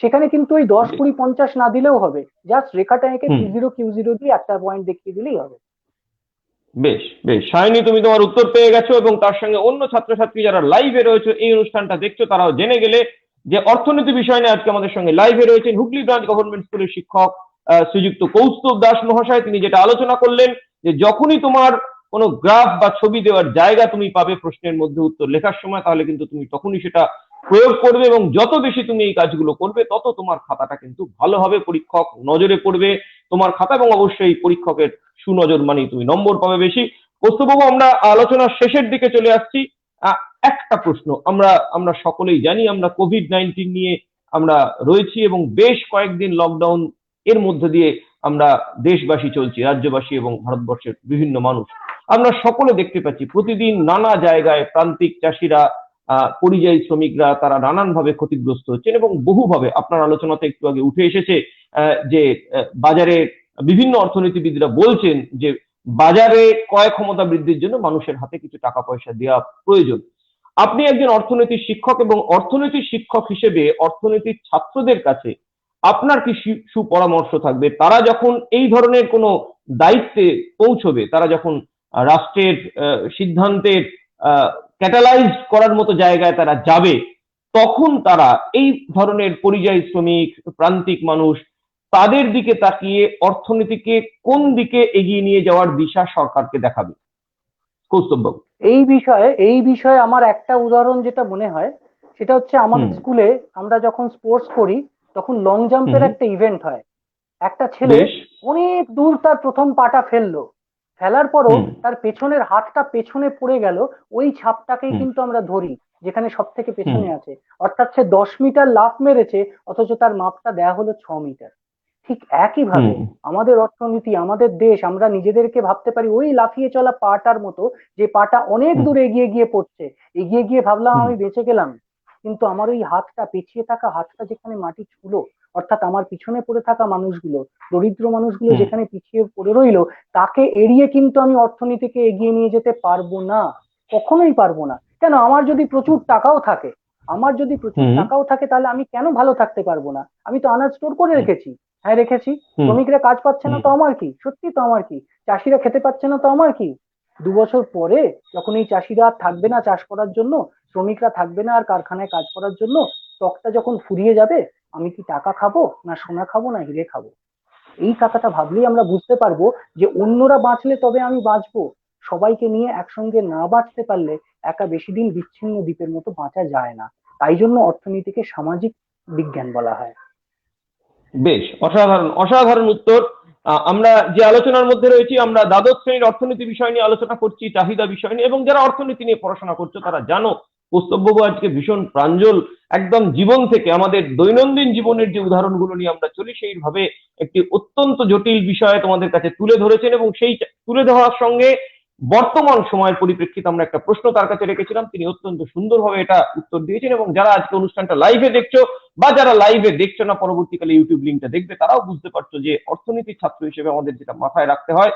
সেখানে কিন্তু ওই 10, বেশ। 20, 50 না দিলেও হবে, জাস্ট রেখাটা এঁকে হুম। P0 Q0 দিয়ে একটা পয়েন্ট দেখিয়ে দিলেই হবে। বেশ। বেশ, সায়নী, তুমি তোমার উত্তর পেয়ে গেছো এবং তার সঙ্গে অন্য ছাত্রছাত্রী যারা লাইভে রয়েছে, এই অনুষ্ঠানটা দেখছো, তারাও জেনে গেলে যে অর্থনীতি বিষয় নিয়ে আজকে আমাদের সঙ্গে লাইভে রয়েছেন হুগলি ব্রাঞ্চ গভর্নমেন্ট স্কুলের শিক্ষক শ্রীযুক্ত কৌস্তুভ দাস মহাশয়। তিনি যেটা আলোচনা করলেন যে যখনই তোমার কোনো গ্রাফ বা ছবি দেওয়ার জায়গা তুমি পাবে প্রশ্নের মধ্যে উত্তর লেখার সময়, তাহলে কিন্তু তুমি তখনই সেটা প্রয়োগ করবে এবং যত বেশি তুমি এই কাজগুলো করবে তত তোমার খাতাটা কিন্তু ভালো হবে, পরীক্ষক নজরে পড়বে তোমার খাতা, এবং অবশ্যই পরীক্ষকের সুনজর মানেই তুমি নম্বর পাবে বেশি। কৌস্তুভবাবু, আমরা আলোচনার শেষের দিকে চলে আসছি। আহ, একটা প্রশ্ন, আমরা আমরা সকলেই জানি আমরা কোভিড-19 নিয়ে আমরা রয়েছি এবং বেশ কয়েকদিন লকডাউন এর মধ্যে দিয়ে আমরা দেশবাসী চলছি, রাজ্যবাসী এবং ভারতবর্ষের বিভিন্ন মানুষ। আমরা সকলে দেখতে পাচ্ছি প্রতিদিন নানা জায়গায় প্রান্তিক চাষিরা, পরিযায়ী শ্রমিকরা, তারা নানানভাবে ক্ষতিগ্রস্ত হচ্ছেন এবং বহুভাবে আপনার আলোচনাতে একটু আগে উঠে এসেছে যে বাজারে বিভিন্ন অর্থনীতিবিদরা বলছেন যে বাজারে ক্রয় ক্ষমতা বৃদ্ধির জন্য মানুষের হাতে কিছু টাকা পয়সা দেওয়া প্রয়োজন। আপনি একজন অর্থনীতির শিক্ষক এবং অর্থনীতির শিক্ষক হিসেবে অর্থনীতির ছাত্রদের কাছে আপনার কি সুপরামর্শ থাকবে? তারা যখন এই ধরনের কোনো দায়িত্বে পৌঁছবে, তারা যখন রাষ্ট্রের সিদ্ধান্তের ক্যাটালাইজ করার মতো জায়গায় তারা যাবে, তখন তারা এই ধরনের পরিযায়ী শ্রমিক, প্রান্তিক মানুষ, তাদের দিকে তাকিয়ে অর্থনীতিকে কোন দিকে এগিয়ে নিয়ে যাওয়ার দিশা সরকারকে দেখাবে? কৌস্তব। এই বিষয়ে আমার একটা উদাহরণ যেটা মনে হয়, সেটা হচ্ছে আমাদের হুম। স্কুলে আমরা যখন স্পোর্টস করি তখন লং হুম। জাম্পের একটা ইভেন্ট হয়। একটা ছেলে বেশ। অনেক দূর তার প্রথম পাটা ফেললো, ফেলার পরও হুম তার পেছনের হাতটা পেছনে পড়ে গেল, ওই ছাপটাকেই হুম কিন্তু আমরা ধরি যেখানে সব থেকে হুম পেছনে আছে। অর্থাৎ সে 10 মিটার লাফ মেরেছে, অথচ তার মাপটা দেয়া হলো 6 মিটার। ঠিক একই ভাবে হুম আমাদের অর্থনীতি, আমাদের দেশ, আমরা নিজেদেরকে ভাবতে পারি ওই লাফিয়ে চলা পাটার মতো, যে পাটা অনেক হুম দূর এগিয়ে গিয়ে পড়ছে, এগিয়ে গিয়ে ভাবলাম হুম আমি বেঁচে গেলাম, কিন্তু আমার ওই হাতটা, পেছিয়ে থাকা হাতটা যেখানে মাটি ছুঁলো, অর্থাৎ আমার পিছনে পড়ে থাকা মানুষগুলো, দরিদ্র মানুষগুলো হুম যেখানে পিছিয়ে পড়ে রইলো, তাকে এড়িয়ে কিন্তু আমি অর্থনীতিকে এগিয়ে নিয়ে যেতে পারবো না, কখনোই পারবো না। কেন? আমার যদি প্রচুর টাকাও থাকে, আমার যদি প্রচুর হুম টাকাও থাকে, তাহলে আমি কেন ভালো থাকতে পারবো না? আমি তো আনাজ স্টোর করে হুম রেখেছি। হ্যাঁ, রেখেছি। হুম শ্রমিকরা কাজ পাচ্ছে না হুম তো আমার কি? সত্যি তো আমার কি? চাষিরা খেতে পাচ্ছে না তো আমার কি? 2 বছর পরে যখন এই চাষিরা আর থাকবে না চাষ করার জন্য, শ্রমিকরা থাকবে না আর কারখানায় কাজ করার জন্য, স্টকটা যখন ফুরিয়ে যাবে, আমি কি টাকা খাবো, না সোনা খাবো, না হিরে খাবো? এই কথাটা ভাবলেই আমরা বুঝতে পারবো যে অন্যরা বাঁচলে তবে আমি বাঁচবো, সবাইকে নিয়ে একসঙ্গে না বাঁচতে পারলে একা বেশি দিন বিচ্ছিন্ন দ্বীপের মতো বাঁচা যায় না। তাই জন্য অর্থনীতিকে সামাজিক বিজ্ঞান বলা হয়। বেশ, অসাধারণ অসাধারণ উত্তর। আমরা যে আলোচনার মধ্যে রয়েছি, আমরা দ্বাদশ শ্রেণীর অর্থনীতি বিষয় নিয়ে আলোচনা করছি, চাহিদা বিষয় নিয়ে, এবং যারা অর্থনীতি নিয়ে পড়াশোনা করছো তারা জানো কৌস্তববাবু আজকে ভীষণ প্রাঞ্জল, একদম জীবন থেকে, আমাদের দৈনন্দিন জীবনের যে উদাহরণগুলো নিয়ে আমরা চলি সেইভাবে একটি অত্যন্ত জটিল বিষয় তোমাদের কাছে তুলে ধরেছেন, এবং সেই তুলে ধরার সঙ্গে বর্তমান সময়ের পরিপ্রেক্ষিতে আমরা একটা প্রশ্ন তার কাছে রেখেছিলাম, তিনি অত্যন্ত সুন্দরভাবে এটা উত্তর দিয়েছেন। এবং যারা আজকে অনুষ্ঠানটা লাইভে দেখছো বা যারা লাইভে দেখছো না, পরবর্তীকালে ইউটিউব লিঙ্কটা দেখবে, তারাও বুঝতে পারছো যে অর্থনীতির ছাত্র হিসেবে আমাদের যেটা মাথায় রাখতে হয়,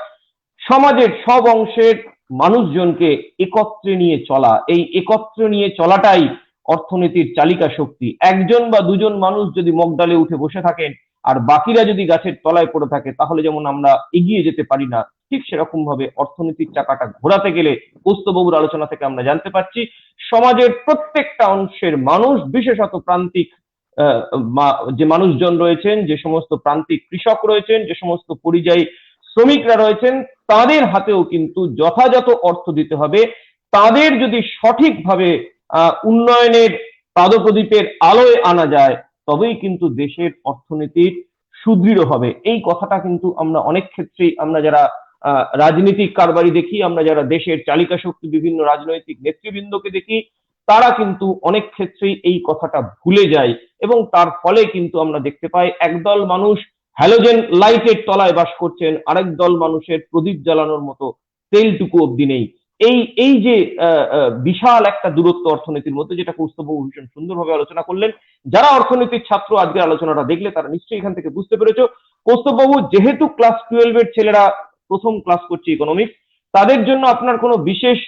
সমাজের সব অংশের মানুষজনকে একত্রে নিয়ে চলা, এই একত্রে নিয়ে চলাটাই অর্থনীতির চালিকা শক্তি। একজন বা দুজন মানুষ যদি মগডালে উঠে বসে থাকেন আর বাকিরা যদি গাছের তলায় পড়ে থাকে, তাহলে যেমন আমরা এগিয়ে যেতে পারি না, ঠিক সেরকম ভাবে অর্থনীতির চাকাটা ঘোরাতে গেলে কৌস্তববাবুর আলোচনা থেকে আমরা জানতে পারছি সমাজের প্রত্যেকটা অংশের মানুষ, বিশেষত প্রান্তিক যে মানুষজন রয়েছেন, যে সমস্ত প্রান্তিক কৃষক রয়েছেন, যে সমস্ত পরিযায়ী শ্রমিকরা রয়েছেন, তাদের হাতেও কিন্তু যথাযথ অর্থ দিতে হবে। তাদের যদি সঠিকভাবে উন্নয়নের পাদপ্রদীপের আলোয় আনা যায়, তবেই কিন্তু দেশের অর্থনীতির সুদৃঢ় হবে। এই কথাটা কিন্তু আমরা অনেক ক্ষেত্রেই, আমরা যারা রাজনীতিক কারবারি দেখি, আমরা যারা দেশের চালিকা শক্তি বিভিন্ন রাজনৈতিক নেতৃবৃন্দকে দেখি, তারা কিন্তু অনেক ক্ষেত্রেই এই কথাটা ভুলে যায়, এবং তার ফলে কিন্তু আমরা দেখতে পাই একদল মানুষ হ্যালোজেন লাইটের তলায় বাস করছেন, আরেক দল মানুষের প্রদীপ জ্বালানোর মতো তেলটুকু অব্দি নেই। এই এই যে বিশাল একটা দূরত্ব অর্থনীতির মধ্যে, যেটা কৌস্তববাবু ভীষণ সুন্দরভাবে আলোচনা করলেন, যারা অর্থনীতির ছাত্র আজকের আলোচনাটা দেখলে তারা নিশ্চয়ই এখান থেকে বুঝতে পেরেছো। কৌস্তববাবু, যেহেতু ক্লাস 12-এর ছেলেরা প্রথম ক্লাস করছে ইকোনমিক্স, তাদের জন্য আপনার কোনো বিশেষ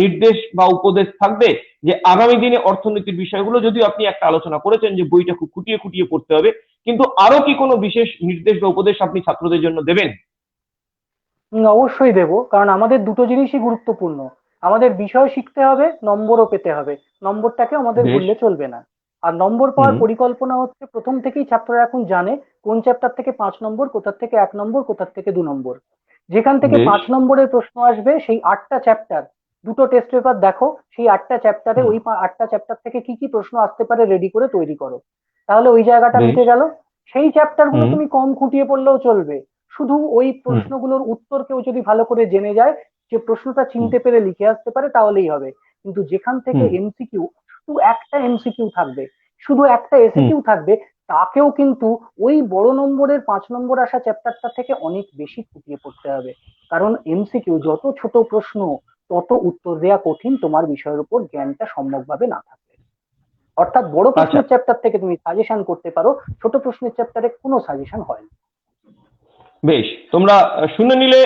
নির্দেশ বা উপদেশ থাকবে যে আগামী দিনে অর্থনীতির বিষয়গুলো, যদিও আপনি একটা আলোচনা করেছেন যে বইটা খুব খুঁটিয়ে খুঁটিয়ে পড়তে হবে, কিন্তু আরো কি কোনো বিশেষ নির্দেশ বা উপদেশ আপনি ছাত্রদের জন্য দেবেন? অবশ্যই দেবো, কারণ আমাদের দুটো জিনিসই গুরুত্বপূর্ণ। আমাদের বিষয় শিখতে হবে, নম্বরও পেতে হবে। নম্বরটাকে আমাদের বেশ। ভুললে চলবে না। আর নম্বর হুম পাওয়ার পরিকল্পনা হচ্ছে প্রথম থেকেই ছাত্ররা এখন জানে কোন চ্যাপ্টার থেকে 5 নম্বর, কোথার থেকে 1 নম্বর, কোথার থেকে 2 নম্বর। যেখান থেকে বেশ। 5 নম্বরের প্রশ্ন আসবে, সেই 8টা চ্যাপ্টার, দুটো টেস্ট পেপার দেখো, সেই 8টা চ্যাপ্টারে হুম ওই 8টা চ্যাপ্টার থেকে কি কি প্রশ্ন আসতে পারে রেডি করে তৈরি করো। তাহলে ওই জায়গাটা বেশ। মিটে গেল। সেই চ্যাপ্টার গুলো হুম তুমি কম খুঁটিয়ে পড়লেও চলবে, শুধু ওই হুম প্রশ্নগুলোর উত্তর কেউ যদি ভালো করে জেনে যায়, যে প্রশ্নটা হুম চিনতে পেরে লিখে আসতে পারে, তাহলেই হবে। কিন্তু যেখান থেকে হুম এমসিকিউ, শুধু একটা এমসিকিউ থাকবে, শুধু একটা হুম এসিকিউ থাকবে, তাকেও কিন্তু ওই বড় নম্বরের 5 নম্বর আসা চ্যাপ্টারটা থেকে অনেক বেশি খুঁটিয়ে পড়তে হবে। কারণ এমসিকিউ যত ছোট প্রশ্ন, তত উত্তর দেওয়া কঠিন তোমার বিষয়ের উপর জ্ঞানটা সম্যকভাবে না থাকলে। অর্থাৎ বড় আচ্ছা, প্রশ্নের চ্যাপ্টার থেকে তুমি সাজেশন করতে পারো, ছোট প্রশ্নের চ্যাপ্টারে কোনো সাজেশন হয় না। বেশ। তোমরা শুনে নিলে,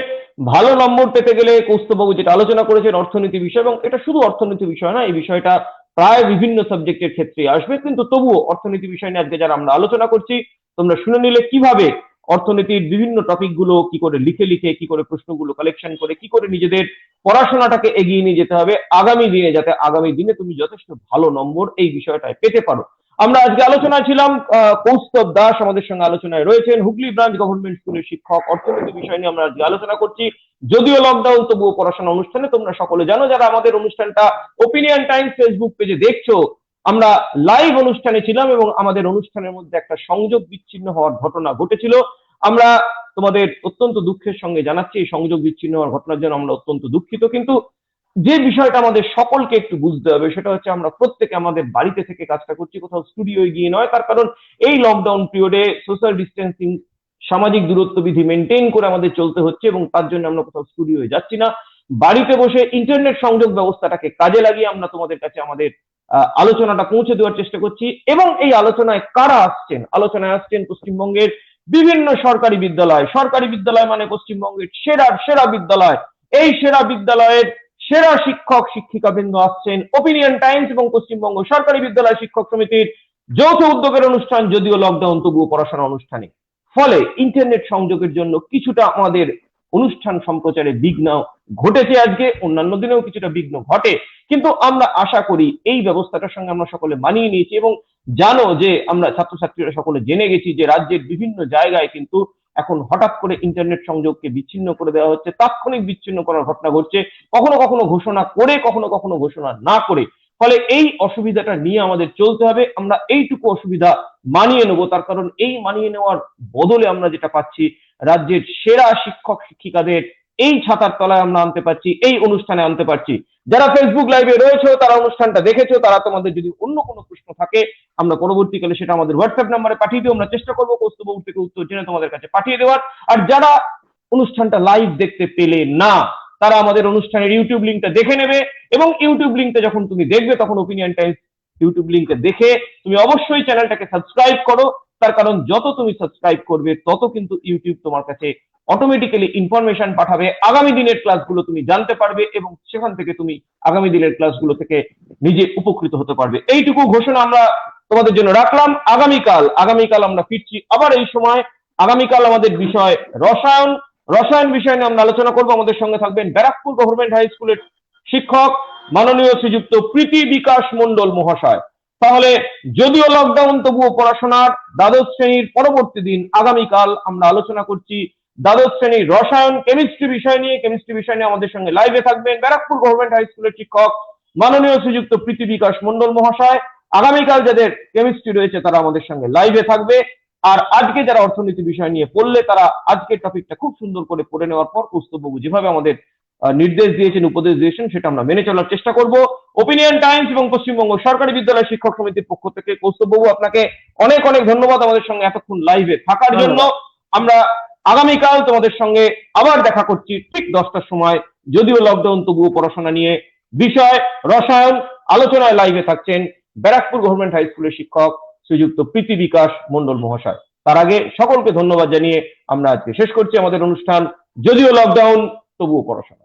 ভালো নম্বর পেতে গেলে কৌস্তববাবু যেটা আলোচনা করেছেন অর্থনীতি বিষয়, এবং এটা শুধু অর্থনীতি বিষয় না, এই বিষয়টা প্রায় বিভিন্ন সাবজেক্টের ক্ষেত্রে আসবে, কিন্তু তবুও অর্থনীতি বিষয় নিয়ে আজকে যারা আমরা আলোচনা করছি, তোমরা শুনে নিলে কিভাবে অর্থনীতির বিভিন্ন টপিক গুলো কি করে লিখে লিখে, কি করে প্রশ্নগুলো কালেকশন করে, কি করে নিজেদের পড়াশোনাটাকে এগিয়ে নিয়ে যেতে হবে আগামী দিনে, যাতে আগামী দিনে তুমি যথেষ্ট ভালো নম্বর এই বিষয়টায় পেতে পারো। আমরা আজকে আলোচনায় ছিলাম, কৌস্তব দাস আমাদের সঙ্গে আলোচনায় রয়েছেন, হুগলি ব্রাঞ্চ গভর্নমেন্ট স্কুলের শিক্ষক। অর্থনীতি বিষয় নিয়ে আমরা আজকে আলোচনা করছি, যদিও লকডাউন তবুও পড়াশোনা অনুষ্ঠানে। তোমরা সকলে জানো, যারা আমাদের অনুষ্ঠানটা ওপিনিয়ন টাইমস ফেসবুক পেজে দেখছো, আমরা লাইভ অনুষ্ঠানে ছিলাম এবং আমাদের অনুষ্ঠানের মধ্যে একটা সংযোগ বিচ্ছিন্ন হওয়ার ঘটনা ঘটেছিল। আমরা তোমাদের অত্যন্ত দুঃখের সঙ্গে জানাচ্ছি এই সংযোগ বিচ্ছিন্ন হওয়ার ঘটনার জন্য আমরা অত্যন্ত দুঃখিত। কিন্তু যে বিষয়টা আমাদের সকলকে একটু বুঝতে হবে সেটা হচ্ছে আমরা প্রত্যেকে আমাদের বাড়িতে থেকে কাজটা করছি, কোথাও স্টুডিওয় গিয়ে নয়। তার কারণ এই লকডাউন পিরিয়ডে সোশ্যাল ডিস্টেন্সিং, সামাজিক দূরত্ব বিধি মেনটেন করে আমাদের চলতে হচ্ছে এবং তার জন্য আমরা কোথাও স্টুডিওয়ে যাচ্ছি না। বাড়িতে বসে ইন্টারনেট সংযোগ ব্যবস্থাটাকে কাজে লাগিয়ে আমরা তোমাদের কাছে আমাদের আলোচনাটা পৌঁছে দেওয়ার চেষ্টা করছি। এবং এই আলোচনায় কারা আসছেন? আলোচনায় আসছেন পশ্চিমবঙ্গের বিভিন্ন সরকারি বিদ্যালয়। সরকারি বিদ্যালয় মানে পশ্চিমবঙ্গের সেরা সেরা বিদ্যালয়। এই সেরা বিদ্যালয়ের সেরা শিক্ষক শিক্ষিকাবৃন্দ আসছেন ওপিনিয়ন টাইমস এবং পশ্চিমবঙ্গ সরকারি বিদ্যালয় শিক্ষক সমিতির যৌথ উদ্যোগের অনুষ্ঠান, যদিও লকডাউন তবুও পড়াশোনা অনুষ্ঠানে। ফলে ইন্টারনেট সংযোগের জন্য কিছুটা আমাদের অনুষ্ঠান সম্প্রচারে বিঘ্ন ঘটেছে। আজকে অন্যান্য দিনেও কিছুটা বিঘ্ন ঘটে, কিন্তু আমরা আশা করি এই ব্যবস্থাটার সঙ্গে আমরা সকলে মানিয়ে নিয়েছি। এবং জানো যে আমরা ছাত্রছাত্রীরা সকলে জেনে গেছি যে রাজ্যের বিভিন্ন জায়গায় কিন্তু এখন হঠাৎ করে ইন্টারনেট সংযোগকে বিচ্ছিন্ন করে দেওয়া হচ্ছে, তাৎক্ষণিক বিচ্ছিন্ন করার ঘটনা ঘটছে, কখনো কখনো ঘোষণা করে, কখনো কখনো ঘোষণা না করে। ফলে এই অসুবিধাটা নিয়ে আমাদের চলতে হবে। আমরা এইটুকু অসুবিধা মানিয়ে নেব, তার কারণ এই মানিয়ে নেওয়ার বদলে আমরা যেটা পাচ্ছি, রাজ্যের সেরা শিক্ষক শিক্ষিকাদের এই ছাতার তলায় আমরা আনতে পারছি, এই অনুষ্ঠানে আনতে পারছি। যারা ফেসবুক লাইভে রয়েছে তারা অনুষ্ঠানটা দেখেছো, তারা তোমাদের যদি অন্য কোনো প্রশ্ন থাকে আমরা পরবর্তীকালে সেটা আমাদের হোয়াটসঅ্যাপ নাম্বারে পাঠিয়ে দিও। আমরা চেষ্টা করবো কৌস্তববাবু থেকে উত্তর জেনে তোমাদের কাছে পাঠিয়ে দেওয়ার। আর যারা অনুষ্ঠানটা লাইভ দেখতে পেলে না, তারা আমাদের অনুষ্ঠানের ইউটিউব লিঙ্কটা দেখে নেবে এবং ইউটিউব লিঙ্কটা যখন তুমি দেখবে তখন ওপিনিয়ন টাইমস ইউটিউব লিঙ্কে দেখে তুমি অবশ্যই চ্যানেলটাকে সাবস্ক্রাইব করো। তার কারণ যত তুমি সাবস্ক্রাইব করবে তত কিন্তু ইউটিউব তোমার কাছে অটোমেটিক্যালি ইনফরমেশন পাঠাবে, আগামী দিনের ক্লাসগুলো তুমি জানতে পারবে এবং সেখান থেকে তুমি আগামী দিনের ক্লাসগুলো থেকে নিজে উপকৃত হতে পারবে। এইটুকু ঘোষণা আমরা তোমাদের জন্য রাখলাম। আগামীকাল আমরা ফিরছি আবার এই সময়। আগামীকাল আমাদের বিষয় রসায়ন। রসায়ন বিষয় নিয়ে আমরা আলোচনা করবো। আমাদের সঙ্গে থাকবেন ব্যারাকপুর গভর্নমেন্ট হাই স্কুলের শিক্ষক মাননীয় শ্রীযুক্ত প্রীতি বিকাশ মন্ডল মহাশয়। তাহলে যদিও লকডাউন তবুও পড়াশোনার দ্বাদশ শ্রেণীর পরবর্তী দিন আগামীকাল আমরা আলোচনা করছি দ্বাদশ শ্রেণীর রসায়ন কেমিস্ট্রি বিষয় নিয়ে। কেমিস্ট্রি বিষয় নিয়ে আমাদের সঙ্গে লাইভে থাকবেন ব্যারাকপুর গভর্নমেন্ট হাই স্কুলের শিক্ষক মাননীয় শ্রীযুক্ত প্রীতি বিকাশ মন্ডল মহাশয়। আগামীকাল যাদের কেমিস্ট্রি রয়েছে তারা আমাদের সঙ্গে লাইভে থাকবে। আর আজকে যারা অর্থনীতি বিষয় নিয়ে পড়লে তারা আজকের টপিকটা খুব সুন্দর করে পড়ে নেওয়ার পর কৌস্তববাবু যেভাবে আমাদের নির্দেশ দিয়েছেন, উপদেশ দিয়েছেন, সেটা আমরা মেনে চলার চেষ্টা করব। ওপিনিয়ন টাইমস এবং পশ্চিমবঙ্গ সরকারি বিদ্যালয় শিক্ষক সমিতির পক্ষ থেকে কৌস্তববাবু আপনাকে অনেক অনেক ধন্যবাদ আমাদের সঙ্গে এতক্ষণ লাইভে থাকার জন্য। আমরা আগামীকাল তোমাদের সঙ্গে আবার দেখা করছি ঠিক 10টার সময়। যদিও লকডাউন তবুও পড়াশোনা নিয়ে বিষয় রসায়ন আলোচনায় লাইভে থাকছেন ব্যারাকপুর গভর্নমেন্ট হাই স্কুলের শিক্ষক শ্রীযুক্ত প্রীতি বিকাশ মন্ডল মহাশয়। তার আগে সকলকে ধন্যবাদ জানিয়ে আমরা আজকে শেষ করছি আমাদের অনুষ্ঠান। যদিও লকডাউন তবুও পড়াশোনা।